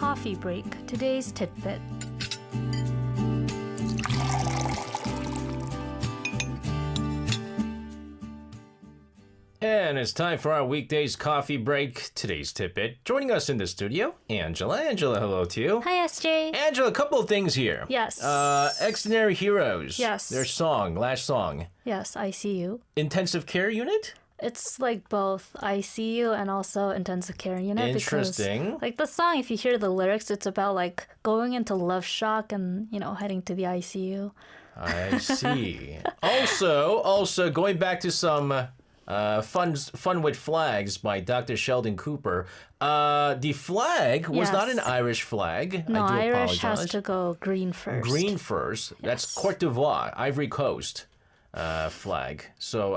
coffee break. Today's tidbit. And it's time for our weekdays coffee break. Today's tidbit. Joining us in the studio, Angela. Angela, hello to you. Hi, SJ. Angela, a couple of things here. Yes. Extraordinary Heroes. Yes. Their song, last song. Yes, I see you. Intensive care unit? It's like both ICU and also intensive care unit. Interesting. Because, like the song, if you hear the lyrics, it's about like going into love shock and, heading to the ICU. I see. also going back to some Fun with Flags by Dr. Sheldon Cooper. The flag was not an Irish flag. No, I do Irish apologize. has to go green first. Green first. Yes. That's Cote d'Ivoire, Ivory Coast flag. So,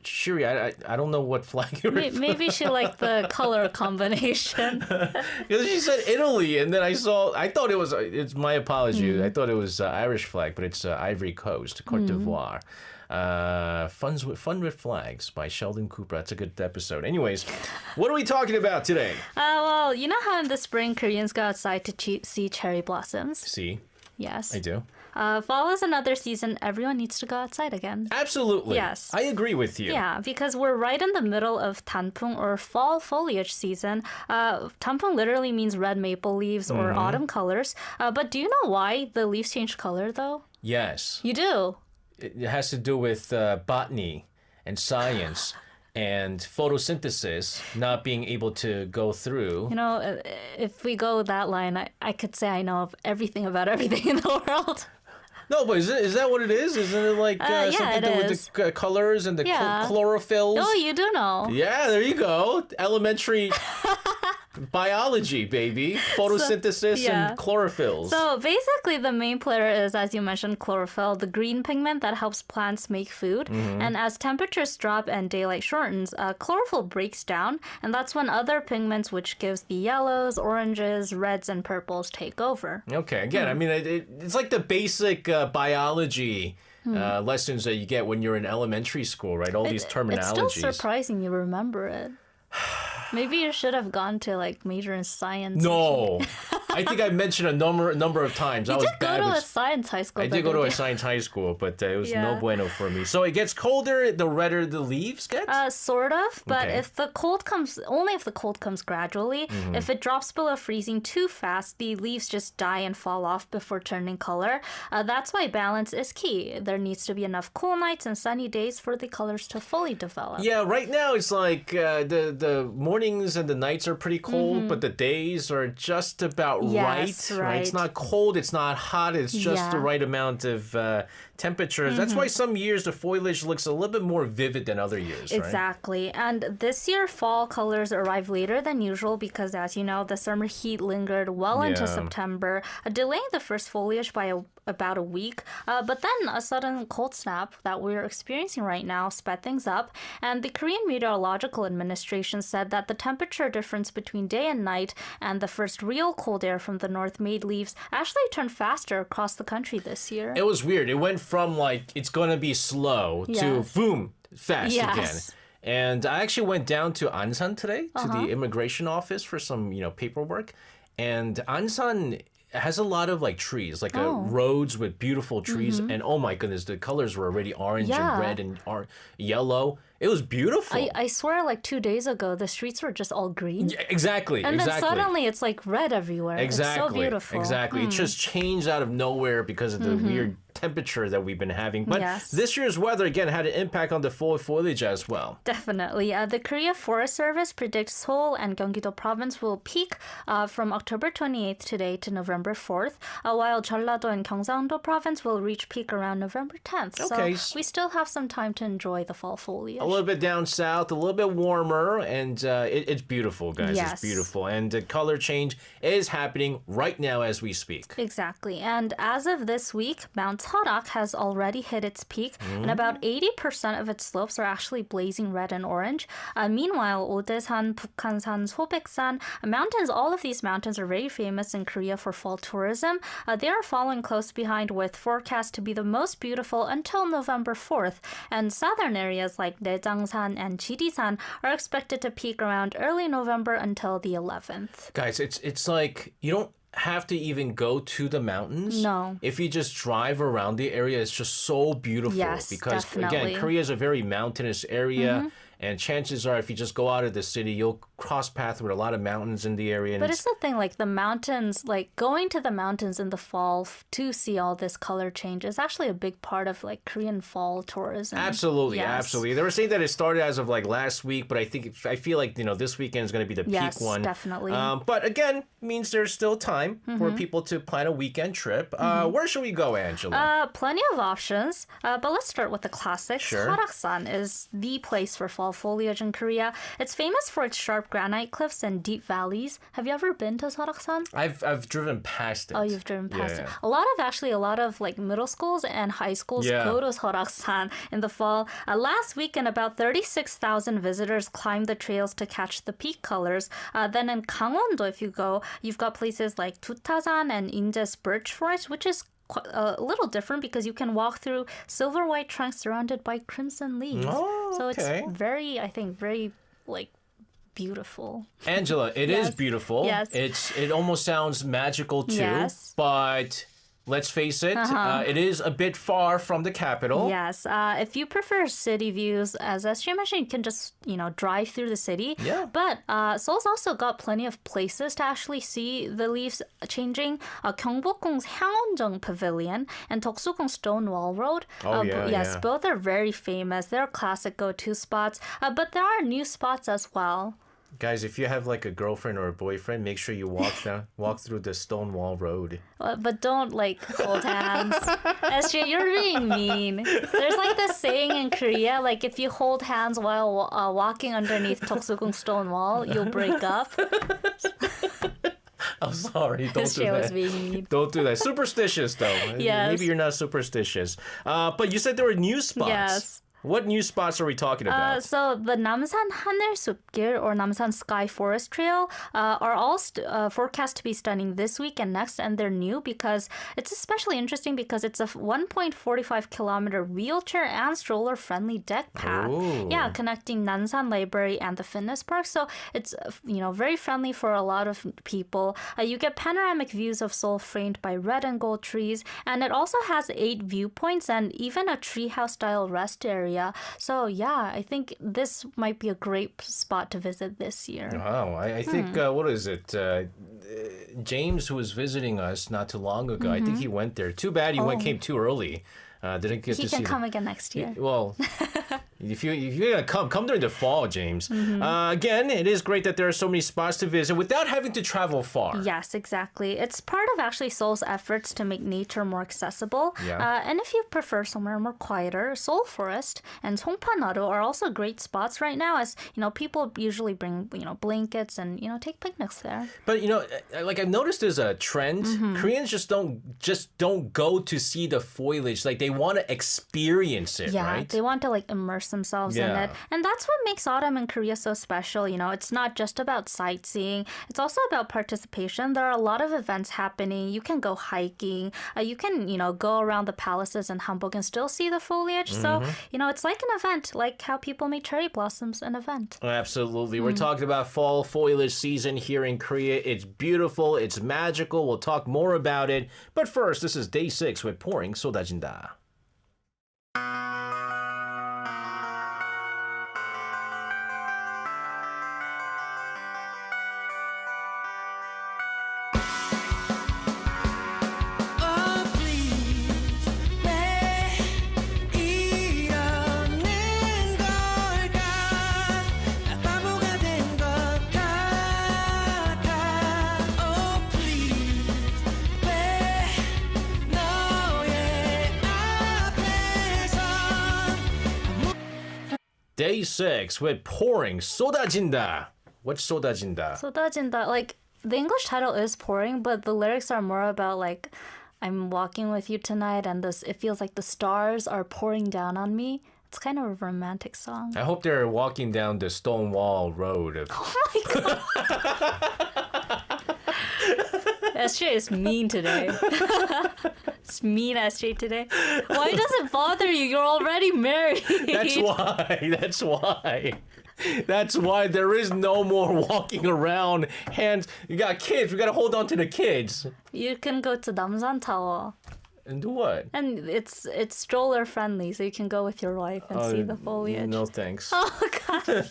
Shiri, I don't know what flag you're Maybe she liked the color combination. Because she said Italy, and then I thought it was, it's my apology, I thought it was Irish flag, but it's Ivory Coast, Cote d'Ivoire. Fun with Flags by Sheldon Cooper. That's a good episode. Anyways, what are we talking about today? Well, you know how in the spring Koreans go outside to see cherry blossoms? See? Yes. I do. Fall is another season. Everyone needs to go outside again. Absolutely. Yes. I agree with you. Yeah, because we're right in the middle of 단풍 or fall foliage season. 단풍 literally means red maple leaves or autumn colors. But do you know why the leaves change color though? Yes. You do? It has to do with botany and science. And photosynthesis not being able to go through. If we go that line, I could say I know of everything about everything in the world. No, but is that what it is? Isn't it like something to do with the colors and the chlorophylls? Oh, you do know. Yeah, there you go. Elementary biology, baby. Photosynthesis and chlorophylls. So basically the main player is, as you mentioned, chlorophyll, the green pigment that helps plants make food. And as temperatures drop and daylight shortens, chlorophyll breaks down. And that's when other pigments, which gives the yellows, oranges, reds, and purples, take over. Okay, again, I mean, it's like the basic biology lessons that you get when you're in elementary school, right? All these terminologies. It's still surprising you remember it. Maybe you should have gone to like major in science. No. I think I mentioned a number of times. You did go to a science high school. I did go to a science high school, but it was no bueno for me. So it gets colder the redder the leaves get? Sort of, but if the cold comes gradually. If it drops below freezing too fast, the leaves just die and fall off before turning color. That's why balance is key. There needs to be enough cool nights and sunny days for the colors to fully develop. Yeah, right now it's like the mornings and the nights are pretty cold, but the days are just about right. It's not cold, it's not hot, it's just the right amount of temperatures. That's why some years the foliage looks a little bit more vivid than other years, right? Exactly. And this year, fall colors arrive later than usual because, as you know, the summer heat lingered well into September, delaying the first foliage by about a week. But then a sudden cold snap that we're experiencing right now sped things up. And the Korean Meteorological Administration said that the temperature difference between day and night and the first real cold air from the north made leaves actually turn faster across the country this year. It was weird. It went from like it's going to be slow to boom, fast again. And I actually went down to Ansan today to the immigration office for some, paperwork. And Ansan has a lot of like trees, like roads with beautiful trees. And oh my goodness, the colors were already orange and red and yellow. It was beautiful. I swear like 2 days ago, the streets were just all green. Yeah, exactly. And then suddenly it's like red everywhere. Exactly. It's so beautiful. Exactly. It just changed out of nowhere because of the weird temperature that we've been having. But this year's weather, again, had an impact on the fall foliage as well. Definitely. The Korea Forest Service predicts Seoul and Gyeonggi-do province will peak from October 28th today to November 4th, while Jeollado and Gyeongsang-do province will reach peak around November 10th. Okay. So we still have some time to enjoy the fall foliage. A little bit down south, a little bit warmer, and it's beautiful, guys. Yes. It's beautiful. And the color change is happening right now as we speak. Exactly. And as of this week, Mount Seorak has already hit its peak, and about 80% of its slopes are actually blazing red and orange. Meanwhile, Odaesan, Bukhansan, Sobaeksan, mountains, all of these mountains are very famous in Korea for fall tourism. They are following close behind with forecast to be the most beautiful until November 4th. And southern areas like Daejeon Daejangsan and Jidisan are expected to peak around early November until the 11th. Guys, it's like you don't have to even go to the mountains. No. If you just drive around the area, it's just so beautiful. Yes, because definitely. again, Korea is a very mountainous area. And chances are, if you just go out of the city, you'll cross paths with a lot of mountains in the area. And But it's the thing, like the mountains, like going to the mountains in the fall to see all this color change is actually a big part of like Korean fall tourism. Absolutely, Yes. absolutely. They were saying that it started as of like last week, but I feel like this weekend is going to be the Yes, peak one. definitely. But again, means there's still time for people to plan a weekend trip. Where should we go, Angela? Plenty of options, but let's start with the classics. Sure. Haraksan is the place for fall foliage in Korea. It's famous for its sharp granite cliffs and deep valleys. Have you ever been to Haraksan? I've driven past it. Oh, you've driven past Yeah. it. A lot of like middle schools and high schools Yeah. go to Haraksan in the fall. Last weekend, about 36,000 visitors climbed the trails to catch the peak colors. Then in Gangwon-do, if you go, you've got places like Tutasan and Inje's birch forest, which is a little different because you can walk through silver white trunks surrounded by crimson leaves. Oh, so okay. it's very, I think, very like beautiful. Angela, it is Yes. beautiful. Yes. It almost sounds magical too. Yes. But let's face it, it is a bit far from the capital. Yes, if you prefer city views, as SJ mentioned, you can just, drive through the city. Yeah. But Seoul's also got plenty of places to actually see the leaves changing. Gyeongbokgung's Hangwonjeong Pavilion and Deoksugung Stonewall Road. Yes, yeah. both are very famous. They're classic go-to spots. But there are new spots as well. Guys, if you have like a girlfriend or a boyfriend, make sure you walk through the Stonewall Road. But don't hold hands. SJ, you're being mean. There's like this saying in Korea, like if you hold hands while walking underneath Deoksugung Stone Wall, you'll break up. I'm sorry, don't do SJ was that. being mean. Don't do that. Superstitious though. Yes. Maybe you're not superstitious. But you said there were new spots. Yes. What new spots are we talking about? So the Namsan 하늘숲길 or Namsan Sky Forest Trail are all forecast to be stunning this week and next, and they're new because it's especially interesting because it's a 1.45 kilometer wheelchair and stroller friendly deck path. Ooh. Yeah, connecting Nansan Library and the fitness park. So it's very friendly for a lot of people. You get panoramic views of Seoul framed by red and gold trees, and it also has 8 viewpoints and even a treehouse style rest area. So yeah, I think this might be a great spot to visit this year. Wow, I think, what is it? James, who was visiting us not too long ago, I think he went there. Too bad came too early. Didn't get He to see can come again next year. Well, if you're gonna come during the fall, James. Again, it is great that there are so many spots to visit without having to travel far. Yes, exactly. It's part of actually Seoul's efforts to make nature more accessible. Yeah. And if you prefer somewhere more quieter, Seoul Forest and Songpan-do are also great spots right now, as people usually bring blankets and take picnics there. But like I've noticed there's a trend. Koreans just don't go to see the foliage. Like they want to experience it, Yeah, right? they want to immerse themselves in Yeah. it. And that's what makes autumn in Korea so special. It's not just about sightseeing. It's also about participation. There are a lot of events happening. You can go hiking. You can, go around the palaces in Hanbok and still see the foliage. So, it's like an event, like how people make cherry blossoms an event. Absolutely. We're talking about fall foliage season here in Korea. It's beautiful. It's magical. We'll talk more about it. But first, this is day 6 with pouring 쏟아진다. Day 6 with pouring 쏟아진다. What's 쏟아진다? 쏟아진다. Like, the English title is pouring, but the lyrics are more about I'm walking with you tonight and it feels like the stars are pouring down on me. It's kind of a romantic song. I hope they're walking down the Stonewall Road. Oh my god. SJ is mean today. It's mean SJ today. Why does it bother you? You're already married. That's why. That's why. That's why there is no more walking around. Hands. You got kids. We got to hold on to the kids. You can go to Namsan Tower. And do what? And it's stroller friendly, so you can go with your wife and see the foliage. No thanks. Oh, God.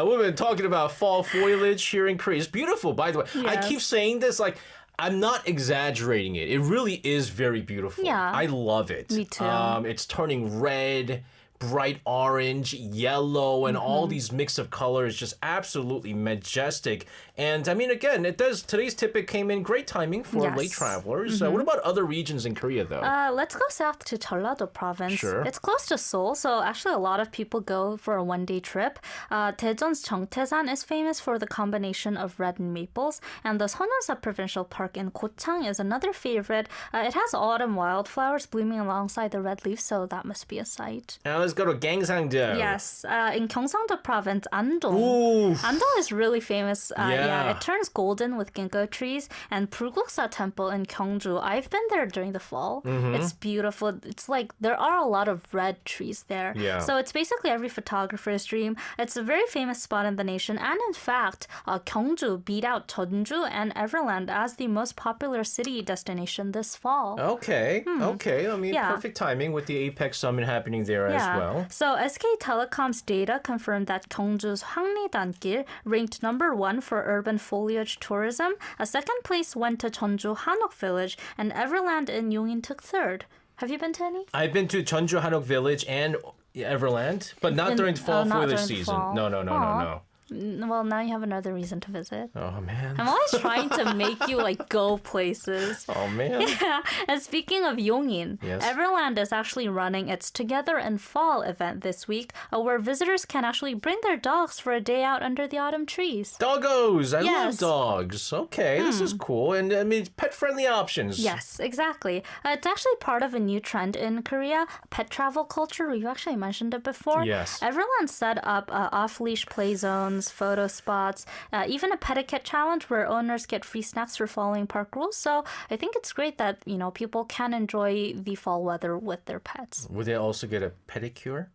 We've been talking about fall foliage here in Korea. It's beautiful, by the way. Yes. I keep saying this like I'm not exaggerating it. It really is very beautiful. Yeah. I love it. Me too. It's turning red, bright orange, yellow, and all these mix of colors, just absolutely majestic. And I mean, again, today's tip came in great timing for late travelers. What about other regions in Korea, though? Let's go south to Jeollado province. Sure. It's close to Seoul, so actually a lot of people go for a one-day trip. Daejeon's Jeongtaesan is famous for the combination of red and maples, and the Seonwonsa Provincial Park in Gochang is another favorite. It has autumn wildflowers blooming alongside the red leaves, so that must be a sight. Now let's go to Gangsangdo. Yes, in Gyeongsangdo province, Andong. Ooh. Andong is really famous. Yeah. It turns golden with ginkgo trees. And Purguksa Temple in Gyeongju, I've been there during the fall. It's beautiful. It's like there are a lot of red trees there. Yeah. So it's basically every photographer's dream. It's a very famous spot in the nation. And in fact, Gyeongju beat out Jeonju and Everland as the most popular city destination this fall. Okay. I mean, perfect timing with the Apex Summit happening there as well. So SK Telecom's data confirmed that Gyeongju's Hwangri-dan-gil ranked number 1 for urban foliage tourism. A second place went to Jeonju Hanok Village, and Everland in Yongin took third. Have you been to any? I've been to Jeonju Hanok Village and Everland, but not during fall foliage season. Fall. No. Well, now you have another reason to visit. Oh, man. I'm always trying to make you go places. Oh, man. Yeah. And speaking of Yongin, Yes. Everland is actually running its Together in Fall event this week, where visitors can actually bring their dogs for a day out under the autumn trees. Doggos. I love Yes. dogs. Okay, this is cool. And I mean, pet-friendly options. Yes, exactly. It's actually part of a new trend in Korea, pet travel culture. We've actually mentioned it before. Yes. Everyone set up off-leash play zones, photo spots, even a pet challenge where owners get free snacks for following park rules. So I think it's great that, people can enjoy the fall weather with their pets. Would they also get a pedicure?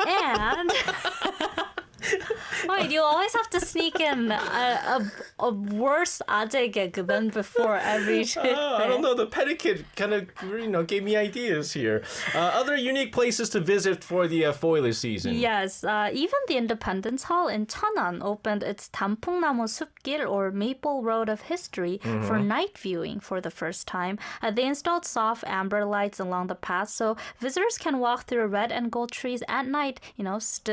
And... Wait, you always have to sneak in a worse 아재 gag than before every day. I don't know. The pedicure kind of, gave me ideas here. Other unique places to visit for the foliage season. Yes, even the Independence Hall in Cheonan opened its 단풍나무 숲길 or Maple Road of History for night viewing for the first time. They installed soft amber lights along the path so visitors can walk through red and gold trees at night,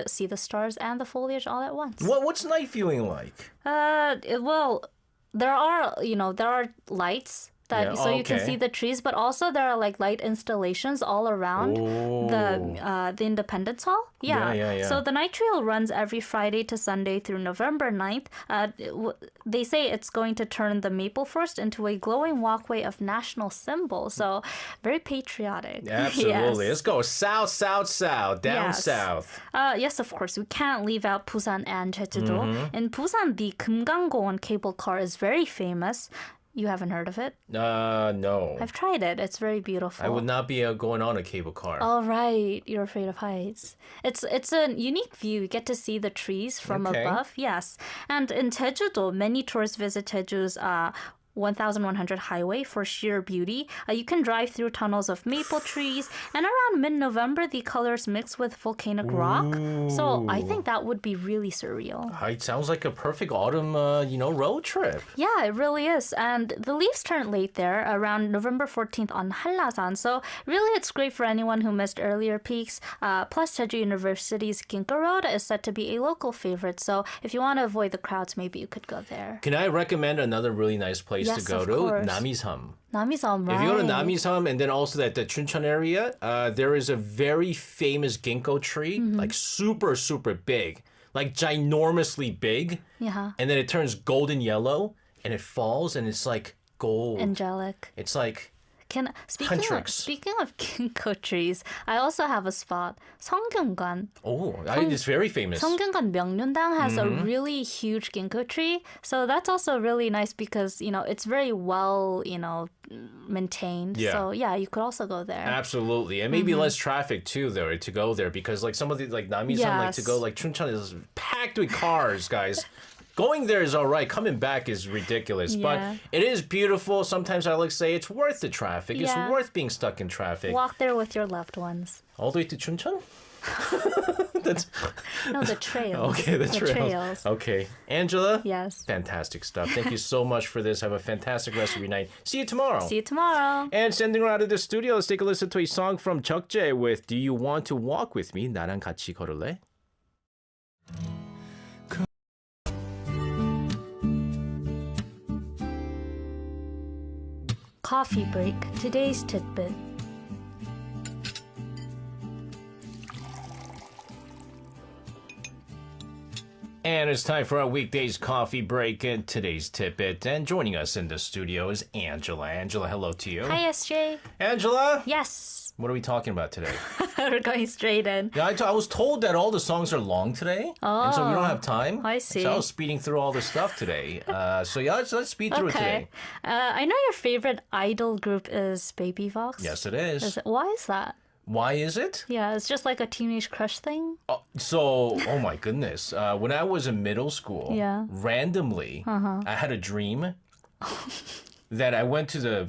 see the stars and the foliage all at once. What's night viewing like? Well, there are lights that you can see the trees, but also there are light installations all around the Independence Hall. Yeah. So the night trail runs every Friday to Sunday through November 9th. They say it's going to turn the maple forest into a glowing walkway of national symbol. So very patriotic. Absolutely. Yes. Let's go south, down south. Yes, of course. We can't leave out Busan and Jeju-do. In Busan, the Kumgang cable car is very famous. You haven't heard of it? No. I've tried it. It's very beautiful. I would not be going on a cable car. All right. You're afraid of heights. It's a unique view. You get to see the trees from above. Yes. And in Jeju-do, many tourists visit Jeju's 1100 highway for sheer beauty. You can drive through tunnels of maple trees, and around mid-November, the colors mix with volcanic rock. So I think that would be really surreal. It sounds like a perfect autumn, road trip. Yeah, it really is. And the leaves turn late there, around November 14th on Hallasan. So really, it's great for anyone who missed earlier peaks. Plus, Jeju University's Ginkgo Road is said to be a local favorite. So if you want to avoid the crowds, maybe you could go there. Can I recommend another really nice place to go to? Course. Namisam. Namisam, right. If you go to Namisam and then also the Chuncheon area, there is a very famous ginkgo tree, like super, super big, like ginormously big. Yeah. And then it turns golden yellow and it falls and it's like gold. Angelic. It's like Speaking of ginkgo trees, I also have a spot. 성균관. Oh, it's very famous. 성균관 명륜당 has a really huge ginkgo tree. So that's also really nice because, it's very well, maintained. Yeah. So yeah, you could also go there. Absolutely. And maybe less traffic too there to go there because like some of the like Namisan like to go like Chuncheon is packed with cars, guys. Going there is all right. Coming back is ridiculous. Yeah. But it is beautiful. Sometimes I like to say it's worth the traffic. Yeah. It's worth being stuck in traffic. Walk there with your loved ones. All the way to Chuncheon? No, the trails. Okay, the trails. Okay. Angela? Yes. Fantastic stuff. Thank you so much for this. Have a fantastic rest of your night. See you tomorrow. See you tomorrow. And sending her out of the studio, let's take a listen to a song from Jeokjae with Do You Want to Walk With Me? 나랑 같이 걸을래? Coffee break. Today's tidbit. And it's time for our weekdays coffee break and today's tidbit. And joining us in the studio is Angela. Angela, hello to you. Hi, SJ. Angela? Yes. What are we talking about today? We're going straight in. Yeah, I was told that all the songs are long today. And so we don't have time. I see. So I was speeding through all the stuff today. So yeah, let's speed through it today. I know your favorite idol group is Baby Vox. Yes, it is. Why is that? Why is it? Yeah, it's just like a teenage crush thing. Oh my goodness. When I was in middle school, randomly, I had a dream that I went to the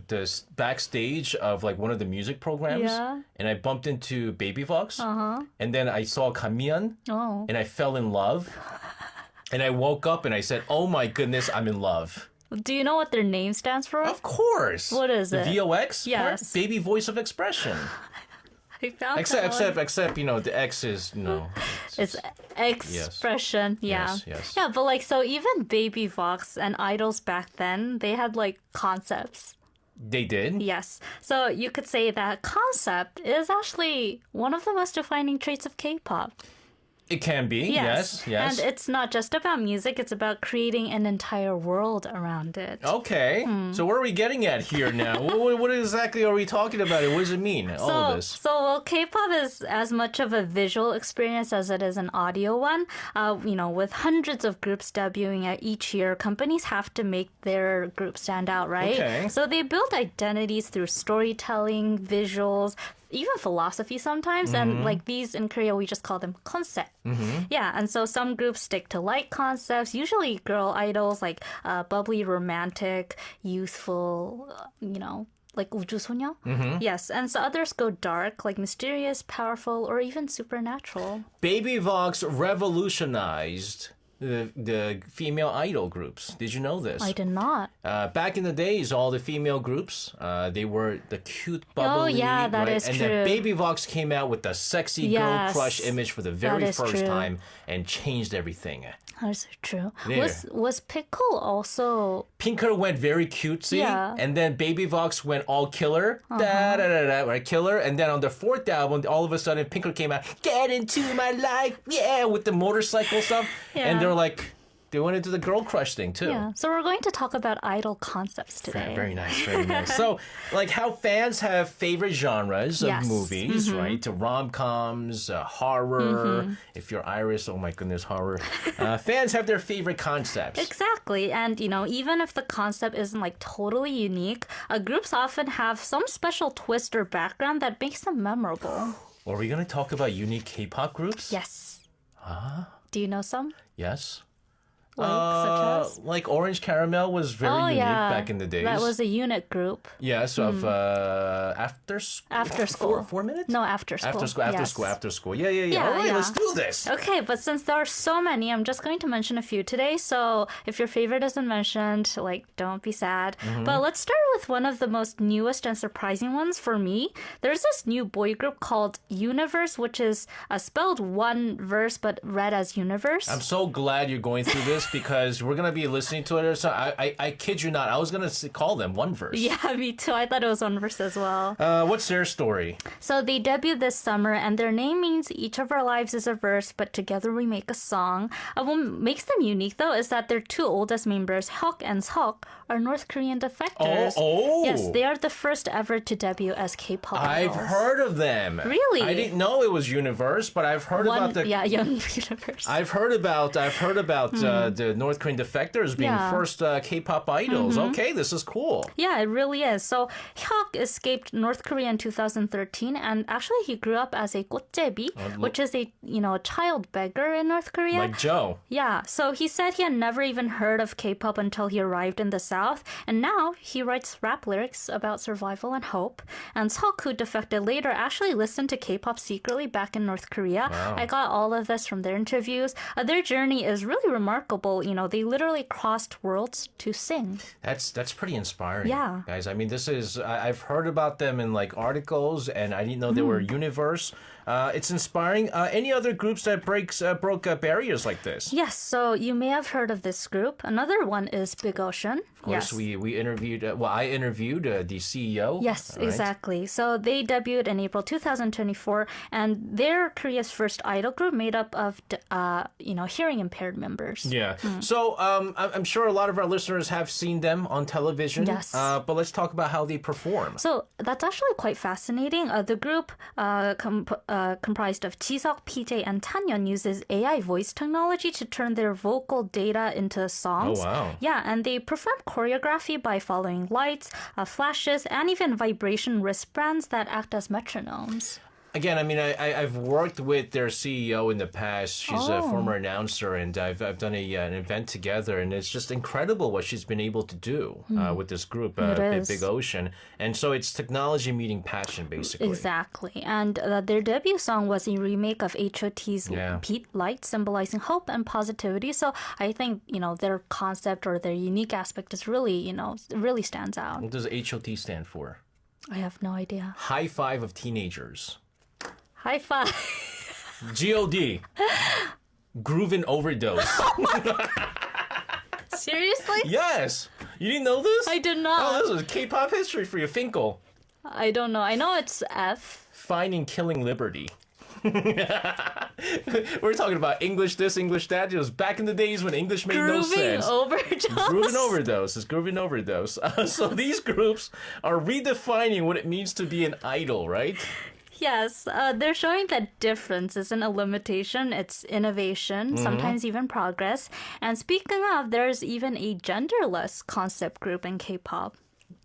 backstage of like one of the music programs and I bumped into Baby Vox and then I saw Kamian and I fell in love and I woke up and I said, oh my goodness, I'm in love. Do you know what their name stands for? Of course. What is it? The VOX? Yes. Baby Voice of Expression. I found Except, the X is, It's expression, Yes. yeah. Yes. Yeah, but like, so even Baby Vox and idols back then, they had like concepts. They did? Yes. So you could say that concept is actually one of the most defining traits of K-pop. It can be, yes. And it's not just about music, it's about creating an entire world around it. Okay. So where are we getting at here now? what exactly are we talking about? What does it mean, all of this? So K-pop is as much of a visual experience as it is an audio one. With hundreds of groups debuting each year, companies have to make their group stand out, right? Okay. So they build identities through storytelling, visuals, even philosophy sometimes, and like these in Korea we just call them concept. Yeah, and so some groups stick to light concepts, usually girl idols like bubbly, romantic, youthful, like 우주소녀. Yes, and so others go dark, like mysterious, powerful, or even supernatural. Baby Vox revolutionized the female idol groups. Did you know this? I did not. Back in the days, all the female groups, they were the cute, bubbly, that right? is and true. then Baby Vox came out with the sexy girl crush image for the very first true. time and changed everything. That's true. There. Was Pickle also... Pinker went very cutesy, and then Baby Vox went all killer, right, killer, and then on the fourth album, all of a sudden Pinker came out, get into my life, yeah, with the motorcycle stuff, and they're like, they went into the girl crush thing too. Yeah, so we're going to talk about idol concepts today. Very nice, very nice. So, like how fans have favorite genres of movies, right? To rom-coms, horror. If you're Irish, oh my goodness, horror. Fans have their favorite concepts. Exactly, and even if the concept isn't like totally unique, groups often have some special twist or background that makes them memorable. Are we going to talk about unique K-pop groups? Yes. Do you know some? Yes. Such as? Like Orange Caramel was very unique back in the days. That was a unit group. Yes, of after school. 4 minutes? No, after school. After school. Yeah. All right, let's do this. Okay, but since there are so many, I'm just going to mention a few today. So if your favorite isn't mentioned, don't be sad. But let's start with one of the most newest and surprising ones for me. There's this new boy group called Universe, which is spelled one verse but read as universe. I'm so glad you're going through this because we're gonna be listening to it. So I kid you not, I was gonna call them One Verse. Yeah, me too. I thought it was One Verse as well. What's their story? So they debuted this summer, and their name means each of our lives is a verse, but together we make a song. What makes them unique, though, is that their two oldest members, Hyuk and Seok, are North Korean defectors. Oh. Yes, they are the first ever to debut as K-pop I've idols. heard of them. Really? I didn't know it was Universe, but I've heard about the Young Universe. I've heard about the North Korean defectors being first K-pop idols. Okay, this is cool. Yeah, it really is. So Hyuk escaped North Korea in 2013, and actually he grew up as a 꽃제비, which is a child beggar in North Korea. Like Joe. Yeah, so he said he had never even heard of K-pop until he arrived in the South, and now he writes rap lyrics about survival and hope. And Seok, who defected later, actually listened to K-pop secretly back in North Korea. Wow. I got all of this from their interviews. Their journey is really remarkable. They literally crossed worlds to sing. That's pretty inspiring. Yeah. Guys, I mean, I've heard about them in like articles, and I didn't know they were Universe. It's inspiring. Any other groups that broke barriers like this? Yes, so you may have heard of this group. Another one is Big Ocean. Of course, we interviewed, I interviewed the CEO. Yes, right? exactly. So they debuted in April 2024, and they're Korea's first idol group made up of, hearing impaired members. Yeah. So I'm sure a lot of our listeners have seen them on television. Yes. But let's talk about how they perform. So that's actually quite fascinating. The group comprised of Jisuk, PJ, and Tanyeon uses AI voice technology to turn their vocal data into songs. Oh, wow. Yeah, and they perform choreography by following lights, flashes, and even vibration wristbands that act as metronomes. Again, I mean, I've worked with their CEO in the past. She's a former announcer, and I've done an event together, and it's just incredible what she's been able to do with this group, Big Ocean. And so it's technology meeting passion, basically. Exactly. And their debut song was a remake of H.O.T's Beat Light, symbolizing hope and positivity. So I think, their concept or their unique aspect is really, really stands out. What does H.O.T stand for? I have no idea. High Five of Teenagers. High five. G.O.D. Groovin' Overdose. Seriously? Yes. You didn't know this? I did not. Oh, this is K-pop history for you. Finkel. I don't know. I know it's F. Finding Killing Liberty. We're talking about English this, English that. It was back in the days when English made no sense. Groovin' Overdose. It's Groovin' Overdose. So these groups are redefining what it means to be an idol, right? Yes, they're showing that difference isn't a limitation, it's innovation, sometimes even progress. And speaking of, there's even a genderless concept group in K-pop.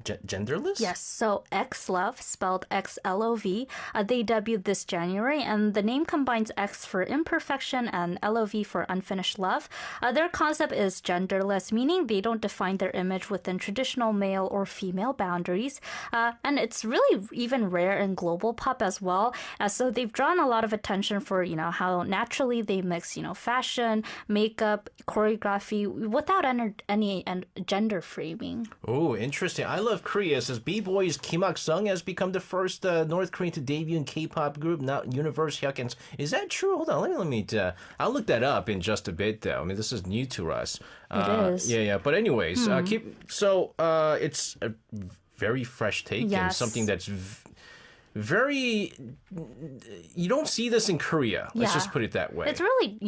Genderless? Yes, so X-Love, spelled X-L-O-V, they debuted this January, and the name combines X for imperfection and L-O-V for unfinished love. Their concept is genderless, meaning they don't define their image within traditional male or female boundaries. And it's really even rare in global pop as well. So they've drawn a lot of attention for, how naturally they mix, fashion, makeup, choreography, without any gender framing. Oh, interesting. I love Korea. It says B-Boys Kim Hak-sung has become the first North Korean to debut in K-pop group, now Universe Hyuk. Is that true? Hold on, let me I'll look that up in just a bit, though. I mean, this is new to us. It is. Yeah. But anyways, it's a very fresh take and something that's very. You don't see this in Korea. Let's just put it that way. It's really,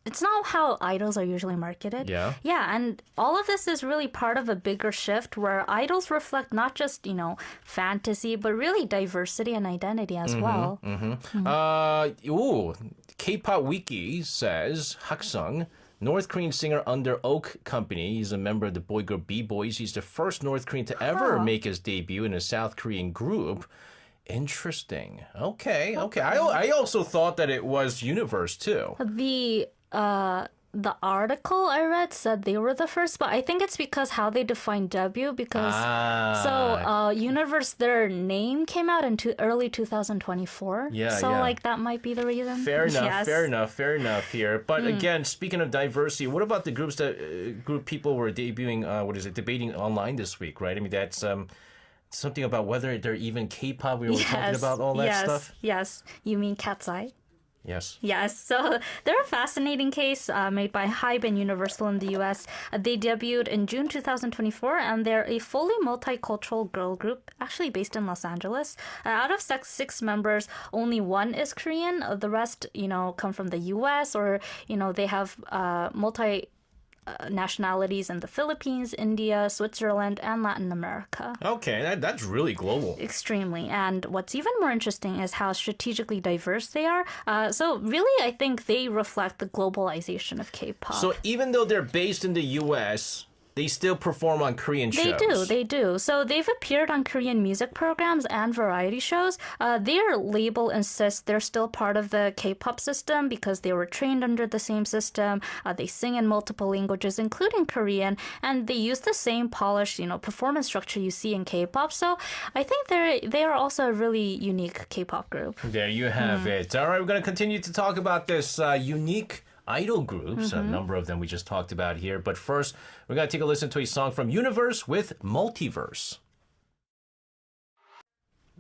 it's not how idols are usually marketed. Yeah. Yeah, and all of this is really part of a bigger shift where idols reflect not just, fantasy, but really diversity and identity as well. K-pop Wiki says Hak-sung, North Korean singer under Oak Company. He's a member of the boy group B-Boys. He's the first North Korean to ever make his debut in a South Korean group. Interesting. Okay. I also thought that it was Universe too. The article I read said they were the first, but I think it's because how they define debut. Because Universe, their name came out in early 2024. So that might be the reason. Fair enough here. But again, speaking of diversity, what about the groups that group people were debuting? Debating online this week, right? I mean, that's something about whether they're even K-pop. We were talking about all that stuff. Yes, you mean Cat's Eye? Yes. Yes, so they're a fascinating case made by Hybe and Universal in the US. They debuted in June 2024, and they're a fully multicultural girl group, actually based in Los Angeles. Out of six members, only one is Korean. The rest, come from the US, or, they have multi nationalities in the Philippines, India, Switzerland, and Latin America. Okay, that's really global. Extremely. And what's even more interesting is how strategically diverse they are. So really, I think they reflect the globalization of K-pop. So even though they're based in the U.S., they still perform on Korean shows. They do. So they've appeared on Korean music programs and variety shows. Their label insists they're still part of the K-pop system because they were trained under the same system. They sing in multiple languages, including Korean, and they use the same polished, performance structure you see in K-pop. So I think they are also a really unique K-pop group. There you have it. All right, we're going to continue to talk about this unique idol groups, a number of them we just talked about here. But first, we're going to take a listen to a song from Universe with Multiverse.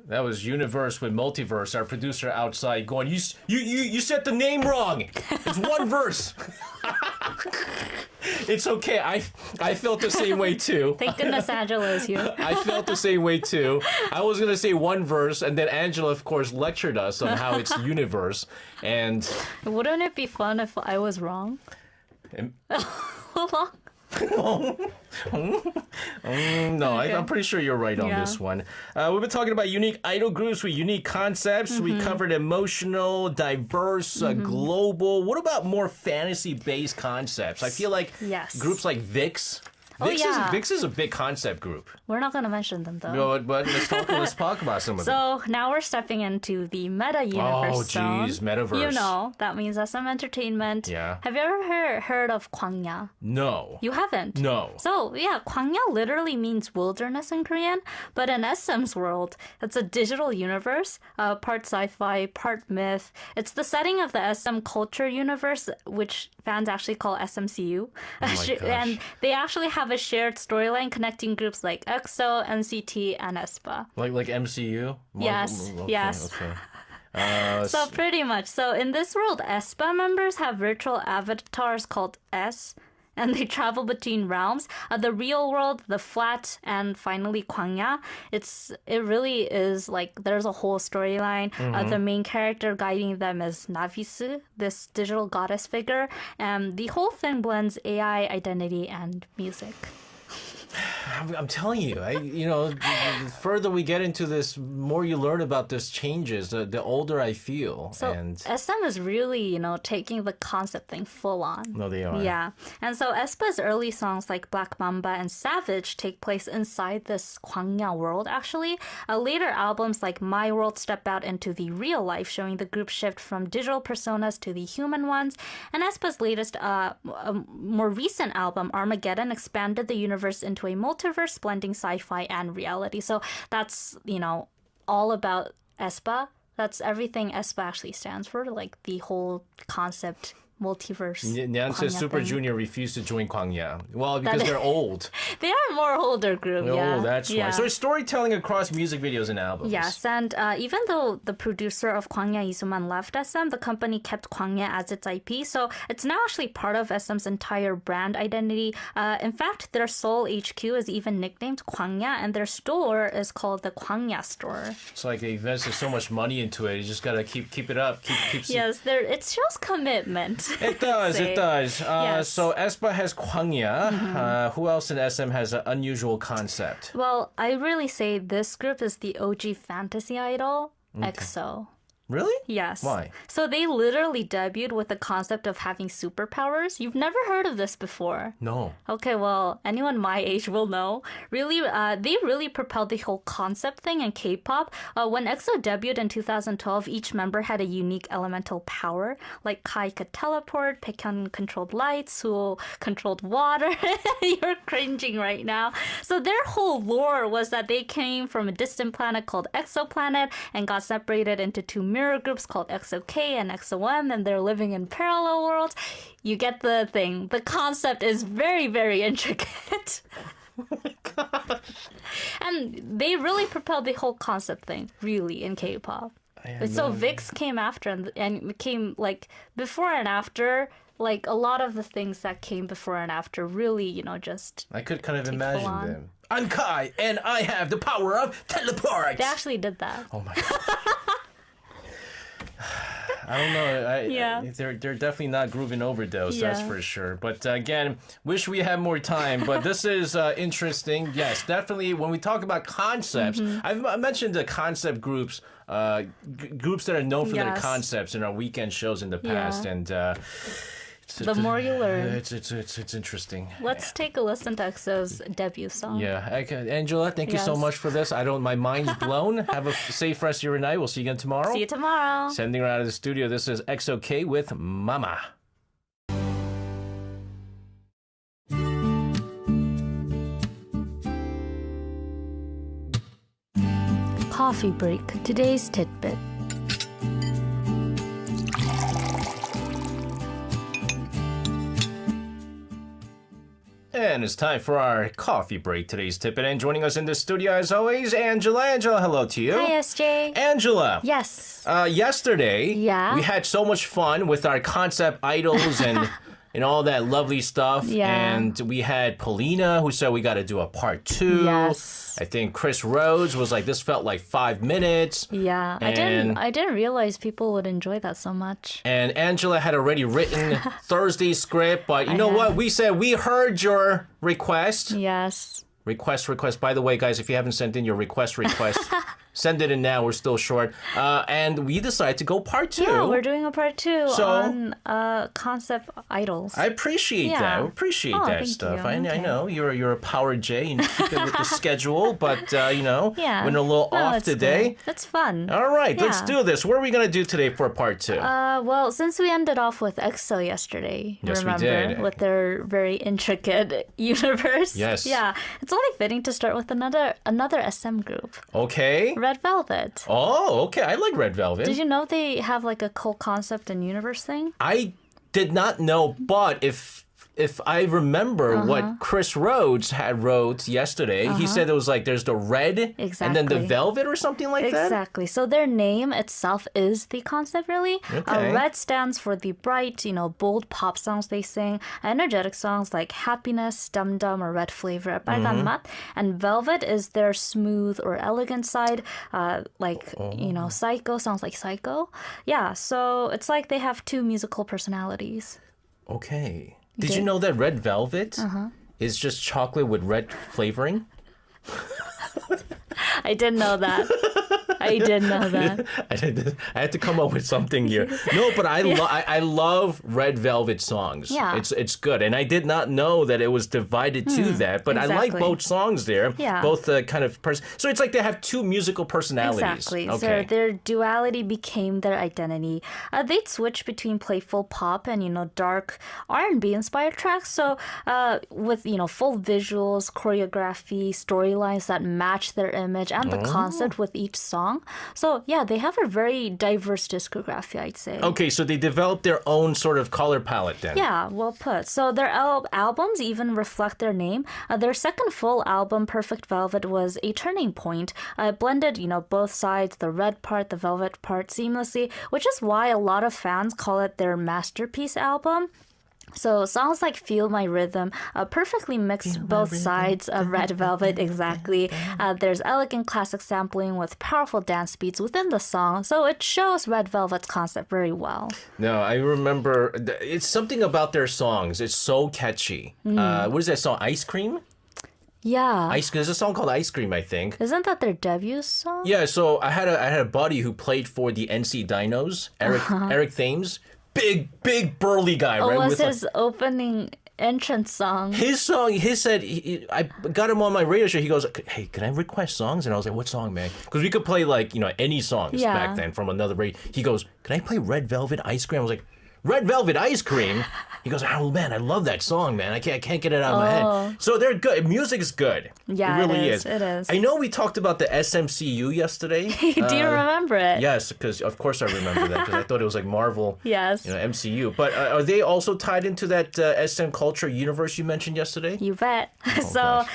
That was Universe with Multiverse. Our producer outside going, you said the name wrong. It's one verse. It's okay. I felt the same way too. Thank goodness Angela is here. I felt the same way too. I was going to say one verse, and then Angela, of course, lectured us on how it's universe. And wouldn't it be fun if I was wrong? No, okay. I'm pretty sure you're right on this one. We've been talking about unique idol groups with unique concepts. We covered emotional, diverse, global. What about more fantasy-based concepts? I feel like groups like VIX. VIX is a big concept group. We're not going to mention them, though. No, but let's talk about some of them. So now we're stepping into the meta universe. Oh, geez, metaverse. That means SM Entertainment. Yeah. Have you ever heard of Kwangya? No. You haven't? No. So, yeah, Kwangya literally means wilderness in Korean, but in SM's world, it's a digital universe, part sci-fi, part myth. It's the setting of the SM culture universe, which fans actually call SMCU. And they actually have a shared storyline connecting groups like EXO, NCT, and aespa. Like MCU? Yes, yes. Okay. So pretty much. So in this world, aespa members have virtual avatars called S, and they travel between realms. The real world, the flat, and finally Kwangya. It really is like there's a whole storyline. The main character guiding them is Navisu, this digital goddess figure, and the whole thing blends AI, identity, and music. I'm telling you, the further we get into this, more you learn about this changes, the older I feel. So SM is really, taking the concept thing full on. No, they are. Yeah. And so aespa's early songs like Black Mamba and Savage take place inside this Kwangya world, actually. Later albums like My World step out into the real life, showing the group shift from digital personas to the human ones. And aespa's latest, more recent album, Armageddon, expanded the universe into a multiverse blending sci-fi and reality. So that's, all about aespa. That's everything aespa actually stands for, like the whole concept multiverse. Nyan says Super Junior refused to join Kwangya. Well, because they're old. They are a more older group, Oh, that's right. So it's storytelling across music videos and albums. Yes, and even though the producer of Kwangya, Isuman, left SM, the company kept Kwangya as its IP, so it's now actually part of SM's entire brand identity. In fact, their Seoul HQ is even nicknamed Kwangya, and their store is called the Kwangya Store. It's like they invested so much money into it. You just gotta keep it up. Yes, it shows commitment. It does, it does. Yes. So aespa has Kwangya. Who else in SM has an unusual concept? Well, I really say this group is the OG fantasy idol, EXO. Really? Yes. Why? So they literally debuted with the concept of having superpowers. You've never heard of this before. No. Okay, well, anyone my age will know. Really, they really propelled the whole concept thing in K-pop. When EXO debuted in 2012, each member had a unique elemental power. Like Kai could teleport, Baekhyun controlled lights, Suho controlled water. You're cringing right now. So their whole lore was that they came from a distant planet called Exoplanet and got separated into two mirror groups called EXO-K and EXO-M, and they're living in parallel worlds. You get the thing. The concept is very, very intricate. Oh my gosh. And they really propelled the whole concept thing, really, in K-pop. So VIX came after and came like before and after. Like a lot of the things that came before and after really, just I could kind of imagine them. I'm Kai, and I have the power of teleport. They actually did that. Oh my god. I don't know. They're definitely not grooving overdose. That's for sure. But again, wish we had more time. But this is interesting. Yes, definitely. When we talk about concepts, I mentioned the concept groups. Groups that are known for their concepts in our weekend shows in the past, and. The more you learn. It's interesting. Let's take a listen to EXO's debut song. Yeah. Angela, thank you so much for this. My mind's blown. Have a safe rest of your night. We'll see you again tomorrow. See you tomorrow. Sending her out of the studio. This is XOK with Mama. Coffee break. Today's tidbit. And it's time for our coffee break. Today's tidbit. And joining us in the studio, as always, Angela. Angela, hello to you. Hi, SJ. Angela. Yes. Yesterday, we had so much fun with our concept idols and all that lovely stuff. Yeah. And we had Paulina, who said we got to do a part 2. Yes. I think Chris Rhodes was like, this felt like 5 minutes. Yeah. I didn't realize people would enjoy that so much. And Angela had already written Thursday's script, but you know what? We said we heard your request. Yes. Request. By the way, guys, if you haven't sent in your request, send it in now. We're still short. And we decided to go part 2. Yeah, we're doing a part 2 on concept idols. I appreciate that. I appreciate that stuff. I know you're a power J and you keep it with the schedule, but went a little off today. Good. That's fun. All right, let's do this. What are we going to do today for part 2? Well, since we ended off with EXO yesterday, yes, remember, we did. With their very intricate universe. Yes. Yeah. It's only fitting to start with another SM group. Okay. Red Velvet. Oh, okay. I like Red Velvet. Did you know they have like a cult concept and universe thing? I did not know, but if I remember what Chris Rhodes wrote yesterday, he said it was like there's the red and then the velvet or something like that? Exactly. So their name itself is the concept, really. Okay. Red stands for the bright, bold pop songs they sing, energetic songs like Happiness, Dum Dum, or Red Flavor, 빨간 맛. And velvet is their smooth or elegant side, Psycho, songs like Psycho. Yeah, so it's like they have 2 musical personalities. Okay. Did you know that Red Velvet is just chocolate with red flavoring? I didn't know that. I did know that. I had to come up with something here. No, but I love Red Velvet songs. Yeah. It's good. And I did not know that it was divided to that. But exactly. I like both songs there. Yeah. Both kind of person. So it's like they have 2 musical personalities. Exactly. Okay. So their duality became their identity. They'd switch between playful pop and dark R&B inspired tracks. So with full visuals, choreography, storylines that match their image and the concept with each song. So yeah, they have a very diverse discography, I'd say. Okay, so they developed their own sort of color palette then. Yeah, well put. So their albums even reflect their name. Their second full album, Perfect Velvet, was a turning point. It blended, both sides, the red part, the velvet part seamlessly, which is why a lot of fans call it their masterpiece album. So songs like Feel My Rhythm perfectly mix both sides of Red Velvet, exactly. There's elegant classic sampling with powerful dance beats within the song, so it shows Red Velvet's concept very well. No, I remember, it's something about their songs. It's so catchy. What is that song, Ice Cream? Yeah. There's a song called Ice Cream, I think. Isn't that their debut song? Yeah, so I had a buddy who played for the NC Dinos, Eric Thames. Big burly guy, right? Was his opening entrance song. His song, I got him on my radio show. He goes, hey, can I request songs? And I was like, what song, man? Because we could play any songs back then from another radio. He goes, can I play Red Velvet Ice Cream? I was like, Red Velvet Ice Cream? He goes, oh man, I love that song, man. I can't get it out of my head. So they're good. Music is good. Yeah, it really is. It is. I know we talked about the SMCU yesterday. Do you remember it? Yes, because of course I remember that because I thought it was like Marvel, yes, MCU. But are they also tied into that SM culture universe you mentioned yesterday? You bet. So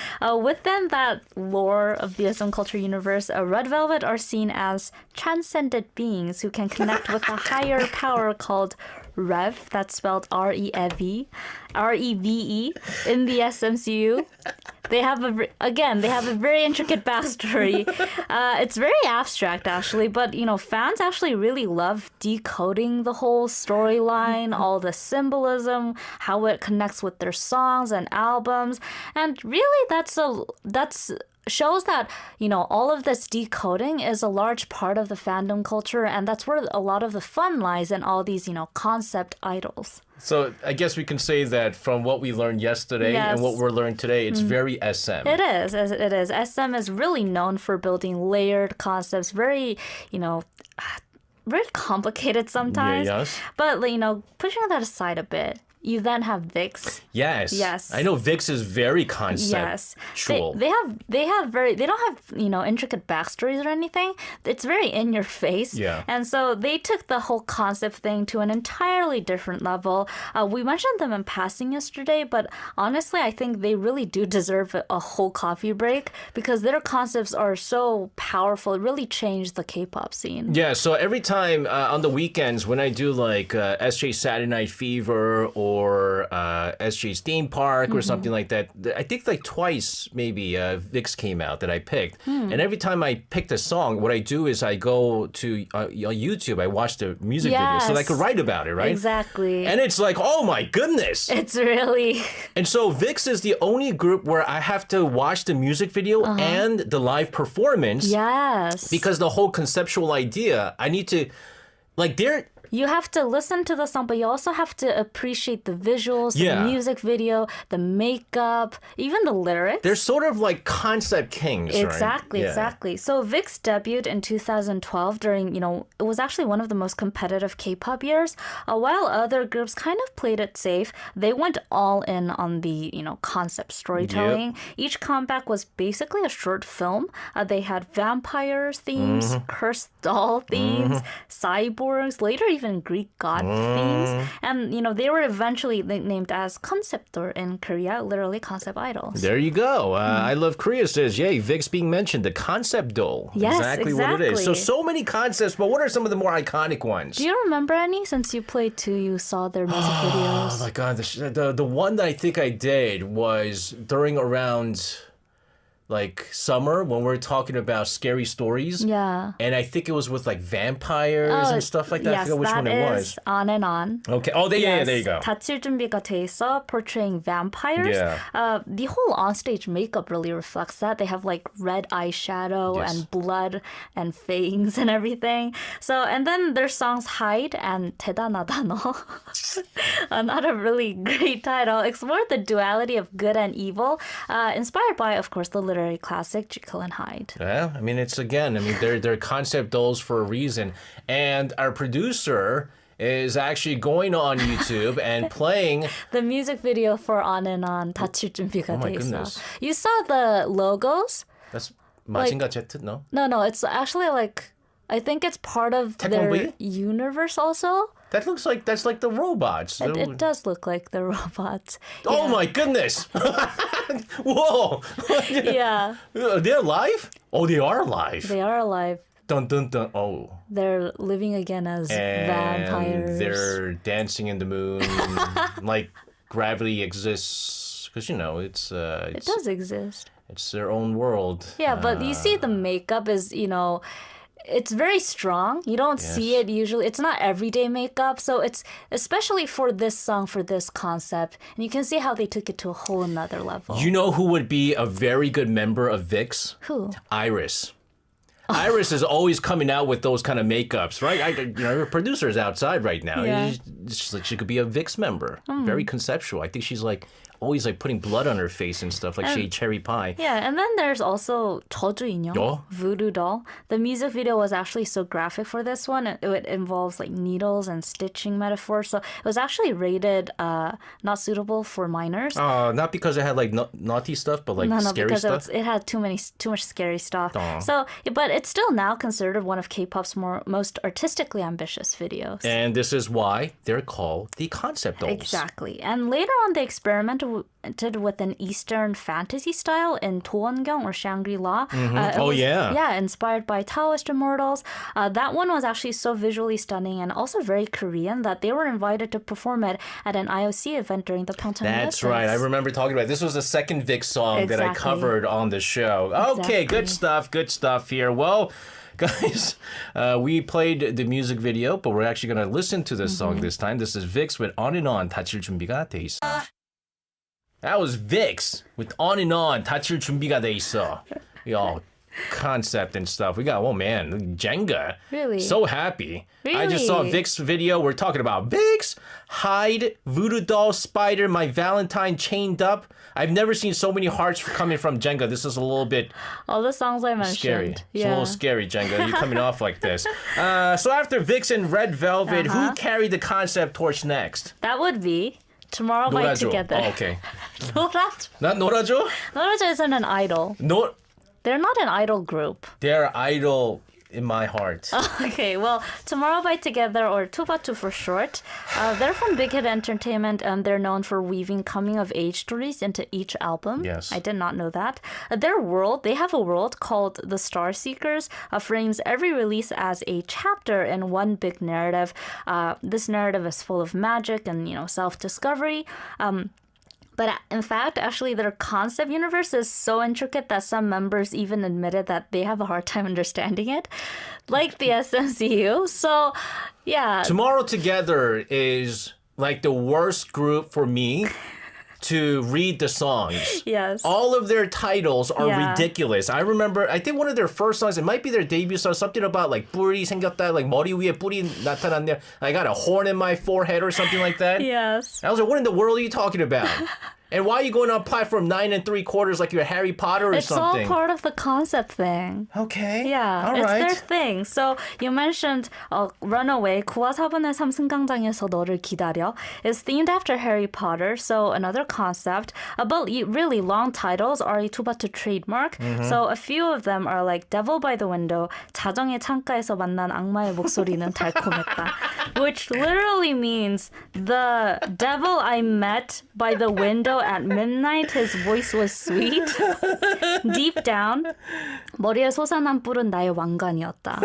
within that lore of the SM culture universe, Red Velvet are seen as transcendent beings who can connect with a higher power called Rev, that's spelled R-E-V-E, in the SMCU. They have a very intricate backstory. It's very abstract, actually, but, fans actually really love decoding the whole storyline, all the symbolism, how it connects with their songs and albums. And really, that's shows that, all of this decoding is a large part of the fandom culture, and that's where a lot of the fun lies in all these, concept idols. So I guess we can say that from what we learned yesterday and what we're learning today, it's very SM. It is. It is. SM is really known for building layered concepts, very, very complicated sometimes. Yes. But, pushing that aside a bit, you then have VIX. Yes. I know VIX is very conceptual. They don't have, intricate backstories or anything. It's very in your face. Yeah. And so they took the whole concept thing to an entirely different level. We mentioned them in passing yesterday, but honestly, I think they really do deserve a whole coffee break because their concepts are so powerful. It really changed the K-pop scene. Yeah, so every time on the weekends when I do like SJ Saturday Night Fever or SJ's Theme Park or something like that. I think like twice maybe VIX came out that I picked. And every time I picked a song, what I do is I go to YouTube, I watch the music video so that I could write about it, right? Exactly. And it's like, oh my goodness. It's really... And so VIX is the only group where I have to watch the music video and the live performance. Yes. Because the whole conceptual idea, I need to, you have to listen to the song, but you also have to appreciate the visuals, the music video, the makeup, even the lyrics. They're sort of like concept kings, exactly, right? Exactly. So VIX debuted in 2012 during, it was actually one of the most competitive K-pop years. While other groups kind of played it safe, they went all in on the, concept storytelling. Yep. Each comeback was basically a short film. They had vampires themes, cursed doll themes, cyborgs, later even Greek god themes. And, they were eventually named as conceptor in Korea, literally concept idols. There you go. I Love Korea says, yay, VIX being mentioned, the concept doll. Yes, exactly what it is. So many concepts, but what are some of the more iconic ones? Do you remember any since you played too, you saw their music videos? Oh my God. The one that I think I did was during around... like summer when we're talking about scary stories. Yeah. And I think it was with like vampires and stuff like that. Yes, I forget which one it was. On and On. Okay. Oh, yeah, there you go. 다칠 준비가 돼 있어, portraying vampires. Yeah. The whole onstage makeup really reflects that. They have like red eyeshadow and blood and fangs and everything. So, and then their songs Hide and 대단하다 너. Another really great title. Explore the duality of good and evil. Inspired by, of course, the literary classic Jekyll and Hyde. Yeah, I mean, they're concept dolls for a reason. And our producer is actually going on YouTube and playing the music video for On and On. 다칠 준비가 my 돼 있어. goodness. You saw the logos? That's Mazinga Z, no? No, it's actually like, I think it's part of their universe also. That's like the robots. It does look like the robots. Oh my goodness! Whoa! Yeah. They're alive? Oh, they are alive. They are alive. Dun dun dun. Oh. They're living again as vampires. They're dancing in the moon. Like gravity exists because it does exist. It's their own world. Yeah, but you see the makeup is it's very strong. You don't see it usually. It's not everyday makeup. So it's especially for this song, for this concept. And you can see how they took it to a whole another level. You know who would be a very good member of VIX? Who? Iris. Iris is always coming out with those kind of makeups, right? Her producer's outside right now. Yeah. She's like, she could be a VIX member. Very conceptual. I think she's like always like putting blood on her face and stuff, like she ate cherry pie. Yeah, and then there's also 저주 인형, voodoo doll. The music video was actually so graphic for this one. It involves like needles and stitching metaphors. So it was actually rated not suitable for minors. Not because it had like naughty stuff, but like scary because stuff. it had too much scary stuff. So, but it's still now considered one of K-pop's most artistically ambitious videos. And this is why they're called the concept dolls. Exactly. And later on, they experimented with an Eastern fantasy style in 도원경 or Shangri-La. Yeah, inspired by Taoist immortals. That one was actually so visually stunning and also very Korean that they were invited to perform it at an IOC event during the Pyeongchang Olympics. That's right. I remember talking about it. This was the second VIX song that I covered on the show. Okay, good stuff here. Well, guys, we played the music video, but we're actually going to listen to this song this time. This is VIX with On and On, 다칠 준비가 돼 있어. That was VIX with On and On, 다칠 준비가 돼 있어. Yo, concept and stuff. We got, oh man, Jenga. Really? So happy. Really? I just saw VIX video. We're talking about VIX, Hyde, Voodoo Doll, Spider, My Valentine, Chained Up. I've never seen so many hearts coming from Jenga. This is a little bit all the songs I mentioned. Scary. It's a little scary, Jenga. You're coming off like this. So after VIX and Red Velvet, who carried the concept torch next? That would be Tomorrow by 놀아줘. Together. Oh, okay. 놀아줘. Not 놀아줘? 놀아줘 isn't an idol. They're not an idol group. They're idol in my heart. Okay, well, Tomorrow by Together, or Tubatu for short, they're from Big Hit Entertainment, and they're known for weaving coming-of-age stories into each album. Yes. I did not know that. They have a world called The Star Seekers, frames every release as a chapter in one big narrative. This narrative is full of magic and, self-discovery. But in fact, actually, their concept universe is so intricate that some members even admitted that they have a hard time understanding it, like the SMCU. So, yeah. Tomorrow Together is like the worst group for me to read the songs. Yes. All of their titles are ridiculous. I remember, I think one of their first songs, it might be their debut song, something about like 뿌리 생겼다, like 머리 위에 뿌리 나타났네. I got a horn in my forehead or something like that. Yes. I was like, what in the world are you talking about? And why are you going on platform 9 3/4 like you're Harry Potter or something? It's all part of the concept thing. Okay. Yeah, all it's right. their thing. So you mentioned Runaway, 9화 4분의 3승강장에서 너를 기다려, is themed after Harry Potter. So another concept. But really long titles are a 투바투 trademark. So a few of them are like Devil by the Window, 자정의 창가에서 만난 악마의 목소리는 달콤했다. Which literally means the devil I met by the window at midnight, his voice was sweet. Deep down, 머리에 솟아난 뿔은 나의 왕관이었다.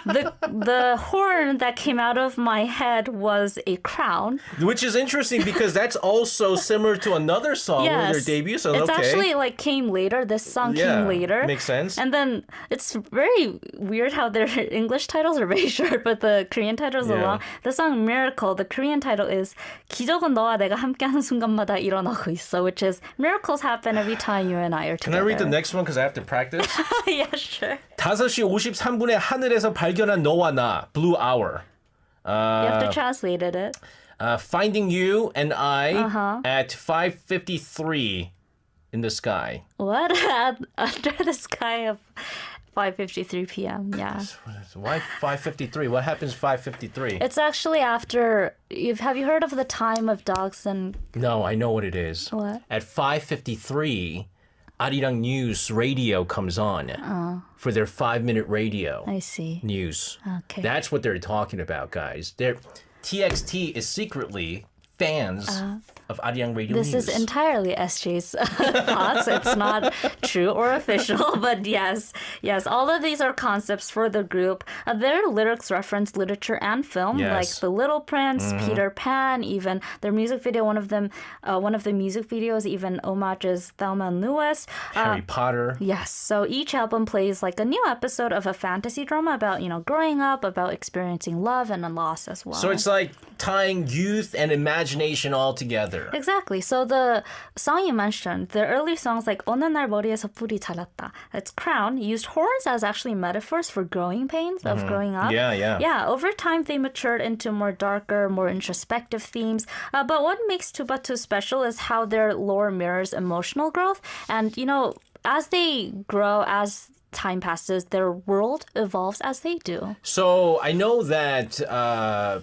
The horn that came out of my head was a crown. Which is interesting because that's also similar to another song in their debut. So it's actually like came later. This song came later. Makes sense. And then it's very weird how their English titles are very short, but the Korean titles are long. The song Miracle, the Korean title is 기적은 너와 내가 함께하는 순간마다 일어나고 있어, which is miracles happen every time you and I are together. Can I read the next one because I have to practice? Yeah, sure. 5시 53분에 하늘에서 발견한 너와 나, Blue Hour. You have to translate it. Finding you and I at 5:53 in the sky. What? Under the sky of 5:53 p.m. Yeah. Why 5:53? What happens 5:53? It's actually after. Have you heard of the time of dogs and? No, I know what it is. What? At 5:53, Arirang News Radio comes on for their 5-minute radio. I see. News. Okay. That's what they're talking about, guys. TXT is secretly fans of Arirang Radio News. This is entirely SJ's thoughts. It's not true or official, but yes, all of these are concepts for the group. Their lyrics reference literature and film, like The Little Prince, Peter Pan, even their music video. One of the music videos even homages Thelma and Louise. Harry Potter. Yes, so each album plays like a new episode of a fantasy drama about, growing up, about experiencing love and loss as well. So it's like tying youth and imagination all together. together. Exactly. So the song you mentioned, the early songs like 어느 날 머리에서 뿔이 자랐다, its crown, used horns as actually metaphors for growing pains of growing up. Yeah. Yeah, over time they matured into more darker, more introspective themes. But what makes Tubatu special is how their lore mirrors emotional growth. And, as they grow, as time passes, their world evolves as they do. So I know that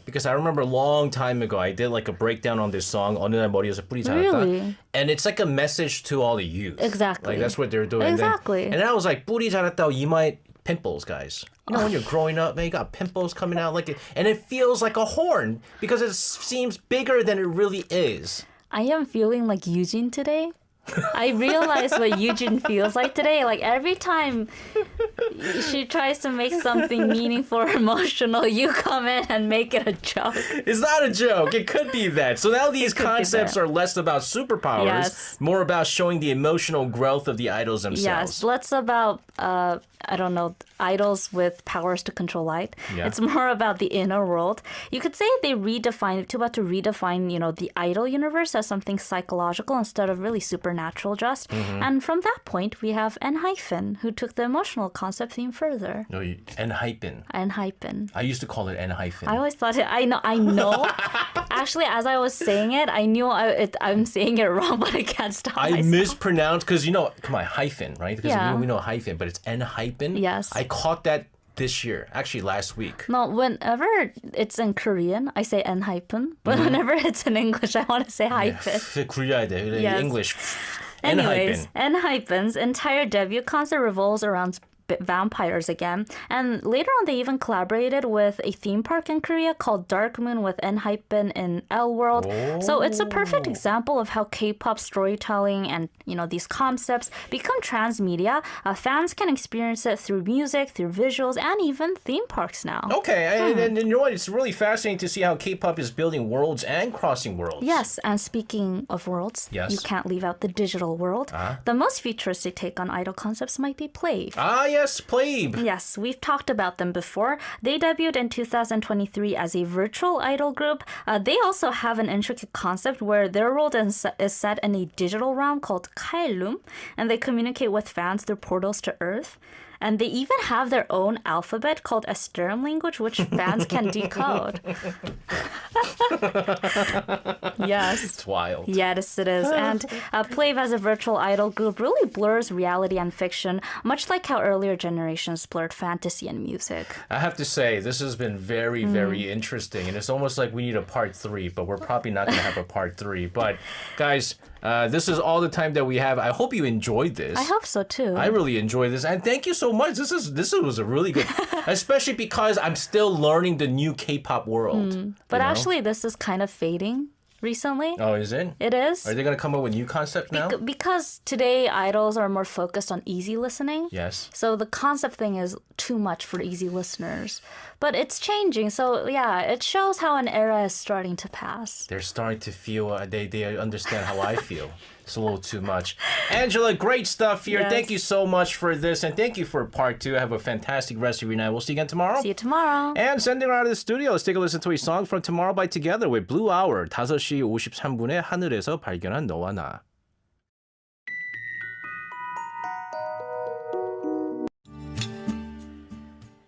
because I remember a long time ago, I did like a breakdown on this song, 어느 날 머리에서 뿔이 자랐다. Really? And it's like a message to all the youth. Exactly. Like that's what they're doing. Exactly. And then I was like, 뿔이 자랐다, you might pimples, guys. When you're growing up, man, you got pimples coming out and it feels like a horn because it seems bigger than it really is. I am feeling like Eugene today. I realize what Eugene feels like today. Like every time she tries to make something meaningful or emotional, you come in and make it a joke. It's not a joke. It could be that. So now these concepts are less about superpowers, more about showing the emotional growth of the idols themselves. Yes, less about, idols with powers to control light. Yeah. It's more about the inner world. You could say they redefine the idol universe as something psychological instead of really supernatural just. Mm-hmm. And from that point, we have N-hyphen, who took the emotional concept theme further. No, N-hyphen. N-hyphen. I used to call it N-hyphen. I always thought I know. Actually, as I was saying it, I knew I'm saying it wrong, but I can't stop myself. Mispronounced because, come on, hyphen, right? Because we know hyphen, but it's N-hyphen. Yes. I caught that this year, actually last week. No, whenever it's in Korean, I say N-hyphen. But whenever it's in English, I want to say hyphen. Yes. English. Anyways, N-hyphen's entire debut concert revolves around vampires again. And later on, they even collaborated with a theme park in Korea called Dark Moon with N-hyphen in L World. Oh. So it's a perfect example of how K-pop storytelling and, these concepts become transmedia. Fans can experience it through music, through visuals, and even theme parks now. Okay, and you know what? It's really fascinating to see how K-pop is building worlds and crossing worlds. Yes, and speaking of worlds, you can't leave out the digital world. The most futuristic take on idol concepts might be Plave. Yes, Plebe. Yes, we've talked about them before. They debuted in 2023 as a virtual idol group. They also have an intricate concept where their world is set in a digital realm called Kaelum, and they communicate with fans through portals to Earth. And they even have their own alphabet called a Sturm language, which fans can decode. Yes. It's wild. Yes, it is. And Plave as a virtual idol group really blurs reality and fiction, much like how earlier generations blurred fantasy and music. I have to say, this has been very, very interesting. And it's almost like we need a part 3, but we're probably not going to have a part 3. But guys, this is all the time that we have. I hope you enjoyed this. I hope so too. I really enjoyed this, and thank you so much. This was a really good, especially because I'm still learning the new K-pop world. But actually, this is kind of fading recently. Oh, is it? It is. Are they going to come up with new concepts now? Because today idols are more focused on easy listening. Yes. So the concept thing is too much for easy listeners. But it's changing. So yeah, it shows how an era is starting to pass. They're starting to feel, they understand how I feel. It's a little too much. Angela, great stuff here. Yes. Thank you so much for this, and thank you for part 2. Have a fantastic rest of your night. We'll see you again tomorrow. See you tomorrow. And sending her out of the studio, let's take a listen to a song from Tomorrow by Together with Blue Hour, 5시 53분에 하늘에서 발견한 너와 나.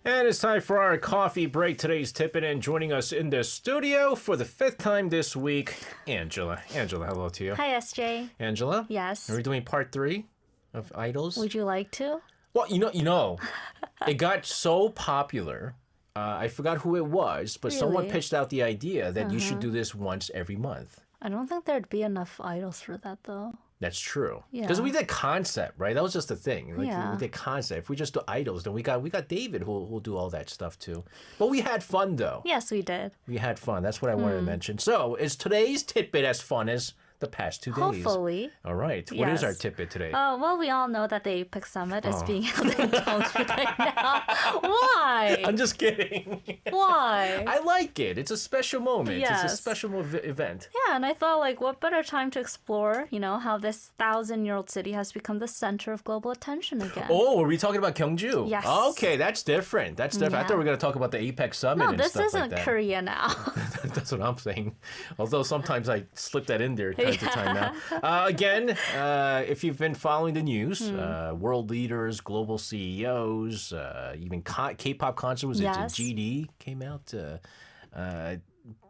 And it's time for our coffee break. Today's tipping and joining us in the studio for the 5th time this week, Angela. Angela, hello to you. Hi, SJ. Angela? Yes. Are we doing part 3 of Idols? Would you like to? Well, it got so popular. I forgot who it was, but someone pitched out the idea that you should do this once every month. I don't think there'd be enough idols for that, though. That's true. Yeah. Because we did concept, right? That was just the thing. We did concept. If we just do idols, then we got David who'll do all that stuff too. But we had fun though. Yes, we did. We had fun. That's what I wanted to mention. So is today's tidbit as fun as the past 2 days. Hopefully. All right. What is our tidbit today? Well, we all know that the Apex Summit is being held in Gyeongju right now. Why? I'm just kidding. Why? I like it. It's a special moment. Yes. It's a special event. Yeah, and I thought, like, what better time to explore, how this 1,000-year-old city has become the center of global attention again. Oh, were we talking about Gyeongju? Yes. Okay, that's different. I thought we were going to talk about the Apex Summit and this stuff isn't like that. Korea now. That's what I'm saying. Although sometimes I slip that in there time to time now. Again, if you've been following the news, world leaders, global CEOs, even K-pop concert was Yes. GD came out.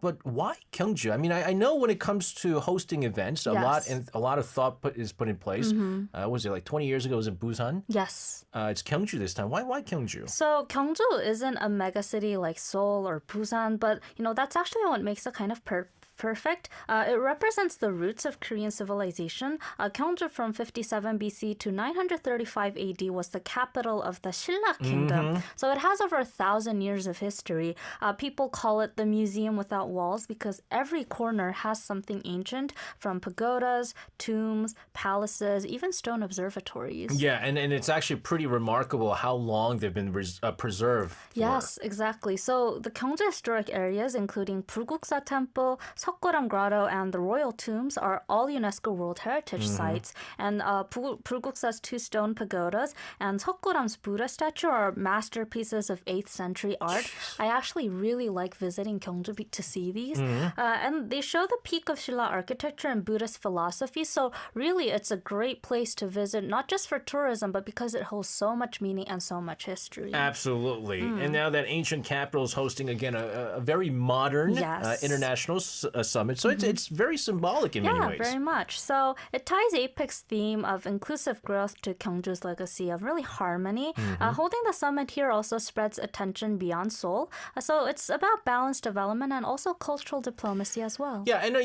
But why Gyeongju? I mean, I know when it comes to hosting events, a lot of thought is put in place. Was it like 20 years ago? It was in Busan. Yes. It's Gyeongju this time. Why Gyeongju? So Gyeongju isn't a megacity like Seoul or Busan, but that's actually what makes it kind of perfect. It represents the roots of Korean civilization. Gyeongju from 57 BC to 935 AD was the capital of the Silla Kingdom. So it has over 1,000 years of history. People call it the museum without walls because every corner has something ancient, from pagodas, tombs, palaces, even stone observatories. Yeah, and it's actually pretty remarkable how long they've been preserved for. Yes, exactly. So the Gyeongju historic areas, including Bulguksa Temple, Seokguram Grotto, and the Royal Tombs, are all UNESCO World Heritage Sites. And Bulguksa's 2 stone pagodas and Seokguram's Buddha statue are masterpieces of 8th century art. I actually really like visiting Gyeongju to see these. And they show the peak of Silla architecture and Buddhist philosophy. So really, it's a great place to visit, not just for tourism, but because it holds so much meaning and so much history. Absolutely. And now that ancient capital is hosting again a very modern international summit. So it's very symbolic in many ways. Yeah, very much. So it ties Apex theme of inclusive growth to Gyeongju's legacy of really harmony. Holding the summit here also spreads attention beyond Seoul. So it's about balanced development and also cultural diplomacy as well. Yeah, and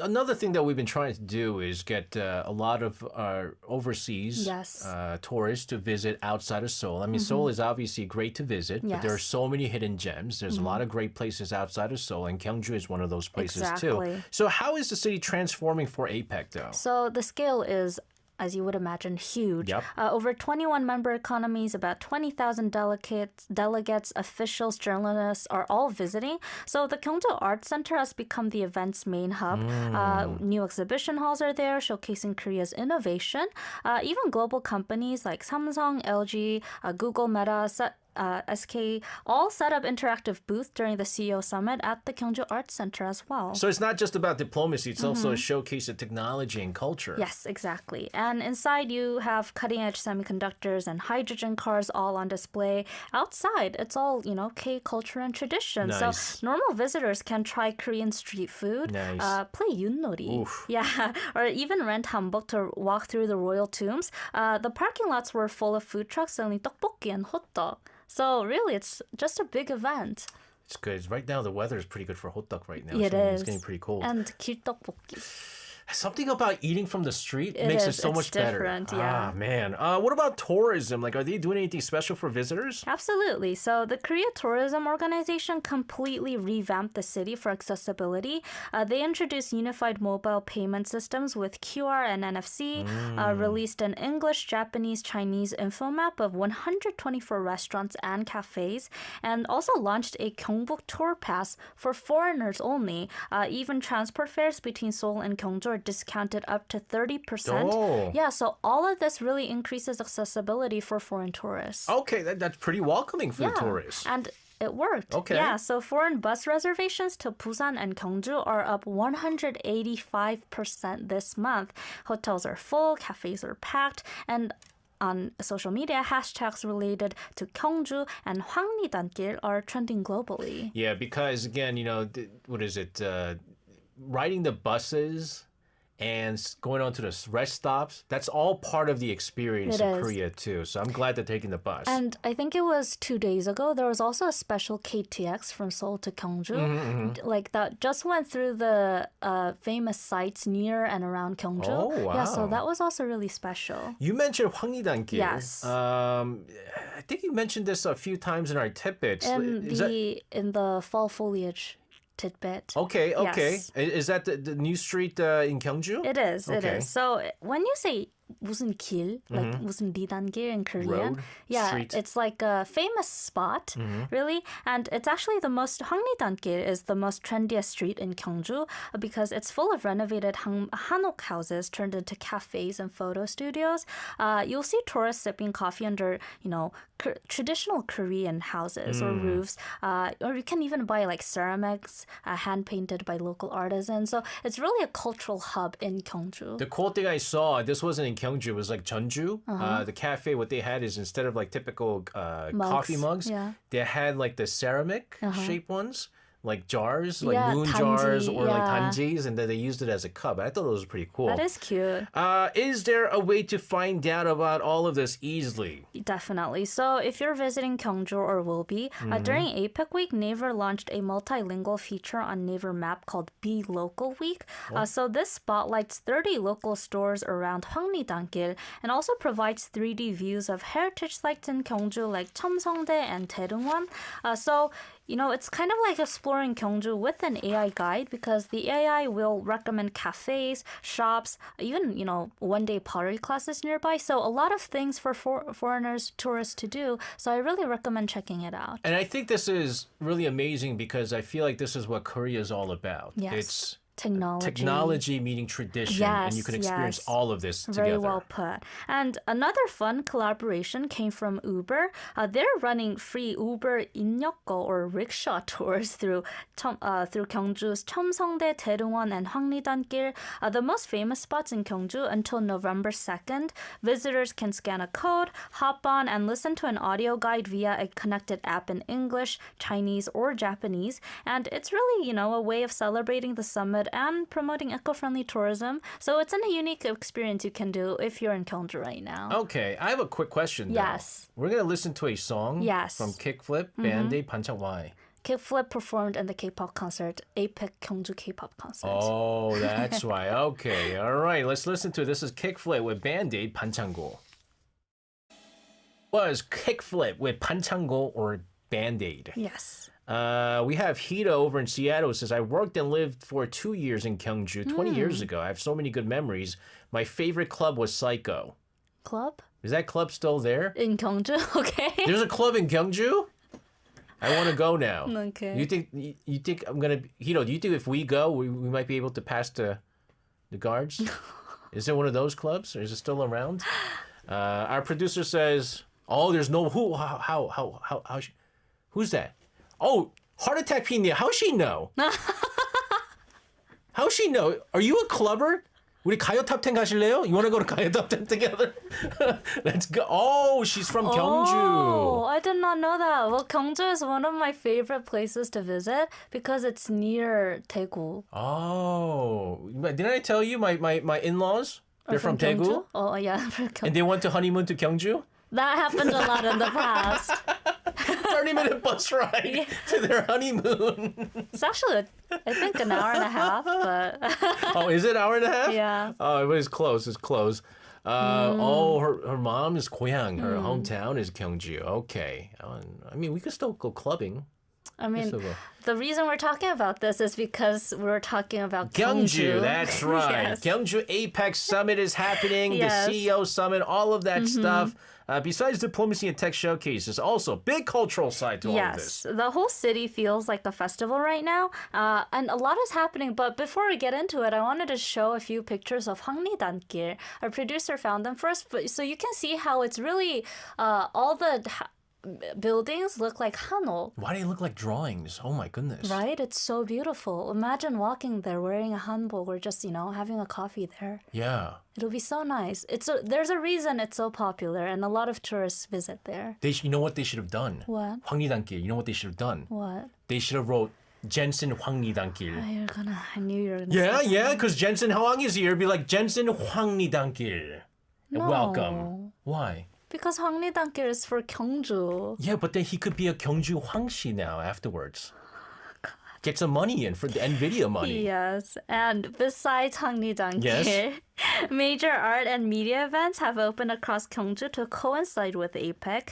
another thing that we've been trying to do is get a lot of our overseas tourists to visit outside of Seoul. I mean, Seoul is obviously great to visit, but there are so many hidden gems. There's a lot of great places outside of Seoul, and Gyeongju is one of those places too. So how is the city transforming for APEC though? So the scale is, as you would imagine, huge. Over 21 member economies, about 20,000 delegates, officials, journalists are all visiting. So the Gyeongju Art Center has become the event's main hub. New exhibition halls are there, showcasing Korea's innovation. Even global companies like Samsung, LG, Google, Meta, SK all set up interactive booths during the CEO Summit at the Gyeongju Arts Center as well. So it's not just about diplomacy, it's also a showcase of technology and culture. Yes, exactly. And inside you have cutting-edge semiconductors and hydrogen cars all on display. Outside, it's all, K culture and tradition. Nice. So normal visitors can try Korean street food, play yunori, or even rent hanbok to walk through the royal tombs. The parking lots were full of food trucks selling tteokbokki and hotdog. So really, it's just a big event. It's good. Right now, the weather is pretty good for hotdog right now. It is. It's getting pretty cold. And 길떡볶이. Something about eating from the street makes it so much better. Yeah. Ah, man. What about tourism? Like, are they doing anything special for visitors? Absolutely. So the Korea Tourism Organization completely revamped the city for accessibility. They introduced unified mobile payment systems with QR and NFC, released an English, Japanese, Chinese info map of 124 restaurants and cafes, and also launched a Gyeongbuk tour pass for foreigners only. Even transport fares between Seoul and Gyeongju are discounted up to 30%. Oh. Yeah, so all of this really increases accessibility for foreign tourists. Okay, that's pretty welcoming for the tourists. And it worked. Okay. Yeah, so foreign bus reservations to Busan and Gyeongju are up 185% this month. Hotels are full, cafes are packed, and on social media, hashtags related to Gyeongju and Hwangnidankil are trending globally. Yeah, because again, what is it? Riding the buses and going on to the rest stops, that's all part of the experience in Korea too. So I'm glad they're taking the bus. And I think it was 2 days ago, there was also a special KTX from Seoul to Gyeongju. Like that just went through the famous sites near and around Gyeongju. Oh, wow. Yeah, so that was also really special. You mentioned Hwangnidankil. Yes. I think you mentioned this a few times in our tidbits. In the fall foliage. tidbit. Okay. Yes. Is that the new street in Gyeongju? It is. It Okay. is. So when you say 무슨 길, like 무슨 리단길 in Korean, Road, yeah, street. it's like a famous spot, really, and it's actually the most Hwangnidankil is the most trendiest street in Gyeongju because it's full of renovated hanok houses turned into cafes and photo studios. You'll see tourists sipping coffee under, traditional Korean houses or roofs, or you can even buy like ceramics hand painted by local artisans. So it's really a cultural hub in Gyeongju. The cool thing I saw, this wasn't in Gyeongju, it was like Jeonju. The cafe, what they had is instead of like typical coffee mugs, they had like the ceramic shaped ones, like jars, like moon jars or like tanjis, and then they used it as a cup. I thought it was pretty cool. That is cute. Is there a way to find out about all of this easily? Definitely. So if you're visiting Gyeongju or will be, during APEC Week, Naver launched a multilingual feature on Naver Map called Be Local Week. So this spotlights 30 local stores around Hwangnidankil and also provides 3D views of heritage sites in Gyeongju like Cheomseongdae and Daereungwon. So it's kind of like exploring Gyeongju with an AI guide because the AI will recommend cafes, shops, even, one-day pottery classes nearby. So a lot of things for foreigners, tourists to do. So I really recommend checking it out. And I think this is really amazing because I feel like this is what Korea is all about. Yes. It's Technology meeting tradition, and you can experience all of this together. Very well put. And another fun collaboration came from Uber. They're running free Uber 인력거 or rickshaw tours through Gyeongju's Cheomseongdae, Daereungwon, and Hwangnidankil, the most famous spots in Gyeongju until November 2nd. Visitors can scan a code, hop on, and listen to an audio guide via a connected app in English, Chinese, or Japanese. And it's really, a way of celebrating the summit and promoting eco-friendly tourism. So it's a unique experience you can do if you're in Gyeongju right now. Okay, I have a quick question though. Yes. We're going to listen to a song from Kickflip, Band-Aid, 반짝. Why? Kickflip performed in the K-pop concert, APEC Gyeongju K-pop concert. Oh, that's why. Okay, all right, let's listen to it. This is Kickflip with Band-Aid, 반창고. Was Kickflip with 반창고 or Band-Aid? Yes. We have Hida over in Seattle who says, I worked and lived for 2 years in Gyeongju 20 years ago. I have so many good memories. My favorite club was Psycho. Club? Is that club still there? In Gyeongju? Okay. There's a club in Gyeongju? I want to go now. Okay. You think I'm going to... do you think if we go, we might be able to pass the guards? Is there one of those clubs? Or is it still around? Our producer says, oh, there's no... Who's that? Oh, Heart Attack Pina. How's she know? How's she know? Are you a clubber? 우리 가요 탑 10 가실래요? You want to go to 가요 탑 10 together? Let's go. Oh, she's from Gyeongju. Oh, I did not know that. Well, Gyeongju is one of my favorite places to visit because it's near Daegu. Oh, didn't I tell you my in-laws? They're from Daegu. Oh, yeah. And they went to honeymoon to Gyeongju? That happened a lot in the past. 30-minute bus ride to their honeymoon. It's actually, I think, an hour and a half, but... Oh, is it an hour and a half? Yeah. Oh, but it's close. It's close. Oh, her mom is 고향. Her hometown is Gyeongju. Okay. I mean, we could still go clubbing. I mean, the reason we're talking about this is because we're talking about Gyeongju. That's right. Yes. Gyeongju APEC Summit is happening. Yes. The CEO Summit, all of that stuff. Besides diplomacy and tech showcases, also big cultural side to all of this. Yes, the whole city feels like a festival right now, and a lot is happening. But before we get into it, I wanted to show a few pictures of Hwangnidankil. Our producer found them first, so you can see how it's really all the buildings look like hanok. Why do they look like drawings? Oh my goodness. Right? It's so beautiful. Imagine walking there wearing a hanbok or just, having a coffee there. Yeah. It'll be so nice. There's a reason it's so popular and a lot of tourists visit there. You know what they should have done? What? Hwangnidankil. You know what they should have done? What? They should have wrote Jensen Hwangnidankil. I knew you were gonna Yeah, because Jensen Hwang is here. It'd be like Jensen Hwangnidankil. No. Welcome. Why? Because Hwangnidankil is for Gyeongju. Yeah, but then he could be a Gyeongju Hwangshi now afterwards. Get some money in for the NVIDIA money. Yes, and besides Hwangnidankil, Major art and media events have opened across Gyeongju to coincide with APEC.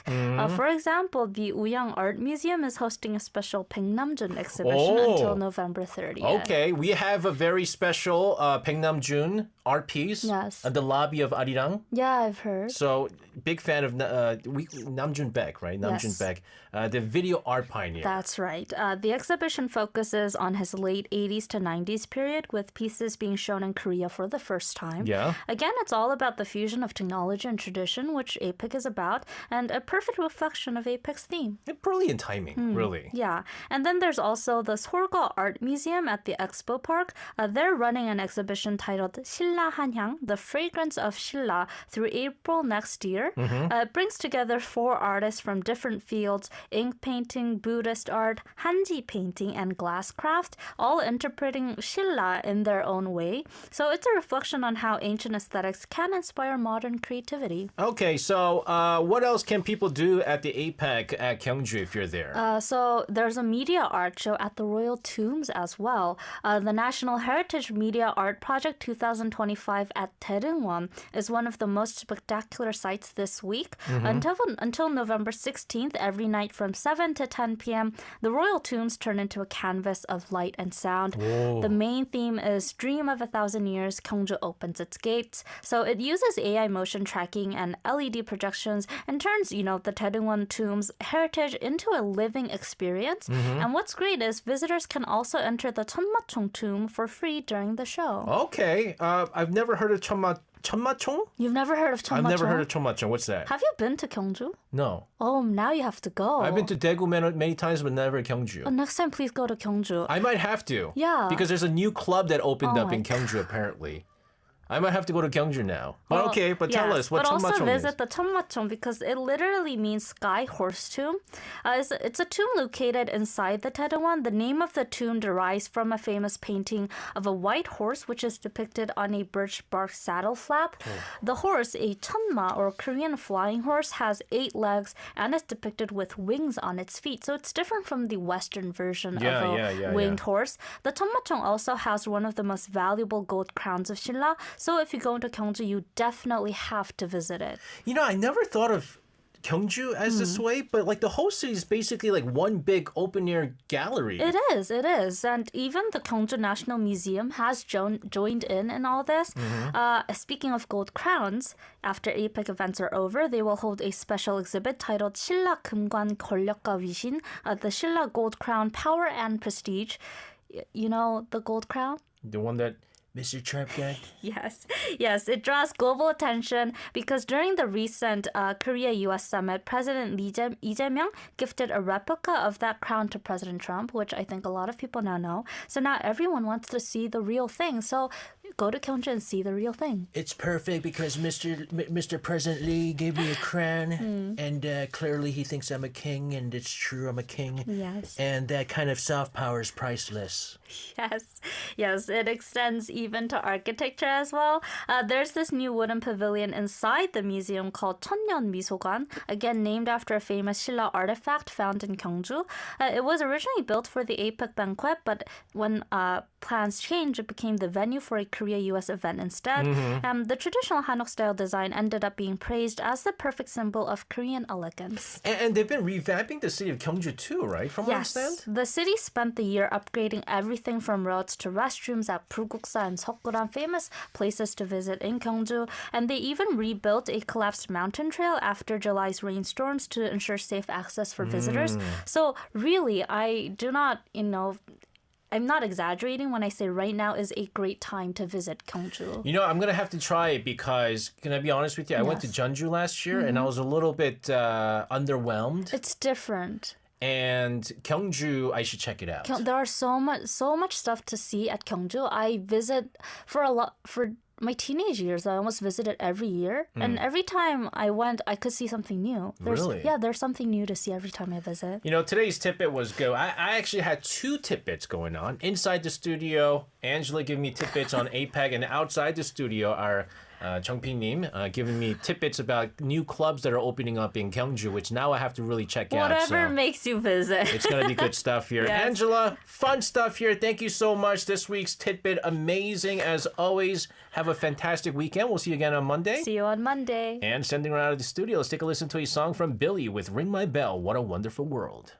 For example, the Uyang Art Museum is hosting a special Baeknamjun exhibition until November 30th. Okay, we have a very special Baeknamjun art piece at the lobby of Arirang. Yeah, I've heard. So, big fan of Namjoon Baek, right? Namjoon Baek, the video art pioneer. That's right. The exhibition focuses on his late 80s to 90s period, with pieces being shown in Korea for the first time. Yeah. Again, it's all about the fusion of technology and tradition, which APEC is about, and a perfect reflection of APEC's theme. Brilliant timing, really. Yeah. And then there's also the Sorga Art Museum at the Expo Park. They're running an exhibition titled Shilla Hanhyang, The Fragrance of Shilla, through April next year. It brings together 4 artists from different fields: ink painting, Buddhist art, Hanji painting, and glass craft, all interpreting Shilla in their own way. So it's a reflection on how ancient aesthetics can inspire modern creativity. Okay, so what else can people do at the APEC at Gyeongju if you're there? So there's a media art show at the Royal Tombs as well. The National Heritage Media Art Project 2025 at Daereungwon is one of the most spectacular sites this week. Until November 16th, every night from 7 to 10 p.m., the Royal Tombs turn into a canvas of light and sound. The main theme is Dream of 1,000 Years, Gyeongju opens its gates. So it uses AI motion tracking and LED projections and turns, the Daereungwon Tombs heritage into a living experience. And what's great is visitors can also enter the Cheonmachong tomb for free during the show. Okay, I've never heard of Cheonmachong? You've never heard of Cheonmachong? I've never heard of Cheonmachong. What's that? Have you been to Gyeongju? No. Oh, now you have to go. I've been to Daegu many times, but never Gyeongju. Next time, please go to Gyeongju. I might have to. Yeah. Because there's a new club that opened up in God. Gyeongju, apparently. I might have to go to Gyeongju now. But okay, tell us what But Cheonmachong also is. visit the Cheonmachong because it literally means sky horse tomb. It's a tomb located inside the Daereungwon. The name of the tomb derives from a famous painting of a white horse, which is depicted on a birch bark saddle flap. The horse, a cheonma or Korean flying horse, has 8 legs and is depicted with wings on its feet. So it's different from the Western version of a winged horse. The Cheonmachong also has one of the most valuable gold crowns of Shilla. So if you go into Gyeongju, you definitely have to visit it. I never thought of Gyeongju as this way, but the whole city is basically one big open-air gallery. It is. And even the Gyeongju National Museum has joined in all this. Speaking of gold crowns, after APEC events are over, they will hold a special exhibit titled Shilla 금관 권력과 위신, the Shilla Gold Crown Power and Prestige. You know the gold crown? The one that Mr. Trump got? Yes, it draws global attention because during the recent Korea-U.S. summit, President Lee Jae-myung gifted a replica of that crown to President Trump, which I think a lot of people now know. So now everyone wants to see the real thing. So go to Gyeongju and see the real thing. It's perfect because Mr. President Lee gave me a crown, and clearly he thinks I'm a king, and it's true, I'm a king. Yes. And that kind of soft power is priceless. Yes, it extends even to architecture as well. There's this new wooden pavilion inside the museum called 천년 미소관, again named after a famous Shilla artifact found in Gyeongju. It was originally built for the APEC banquet, but when plans changed, it became the venue for a Korea-U.S. event instead. The traditional Hanok-style design ended up being praised as the perfect symbol of Korean elegance. And they've been revamping the city of Gyeongju too, right? From what I understand? The city spent the year upgrading everything from roads to restrooms at Bulguksa and Seokguram, famous places to visit in Gyeongju. And they even rebuilt a collapsed mountain trail after July's rainstorms to ensure safe access for visitors. So really, I'm not exaggerating when I say right now is a great time to visit Gyeongju. I'm going to have to try it because, can I be honest with you? I went to Jeonju last year and I was a little bit underwhelmed. It's different. And Gyeongju, I should check it out. There are so much stuff to see at Gyeongju. I visit for my teenage years. I almost visited every year, and every time I went, I could see something new. Really? Yeah, there's something new to see every time I visit. Today's tidbit was go. I actually had 2 tidbits going on. Inside the studio, Angela gave me tidbits on APEC, and outside the studio, our Chungping-nim, giving me tidbits about new clubs that are opening up in Gyeongju, which now I have to really check out. Whatever makes you visit. It's going to be good stuff here. Yes. Angela, fun stuff here. Thank you so much. This week's tidbit, amazing as always. Have a fantastic weekend. We'll see you again on Monday. See you on Monday. And sending her out of the studio, let's take a listen to a song from Billy with Ring My Bell. What a Wonderful World.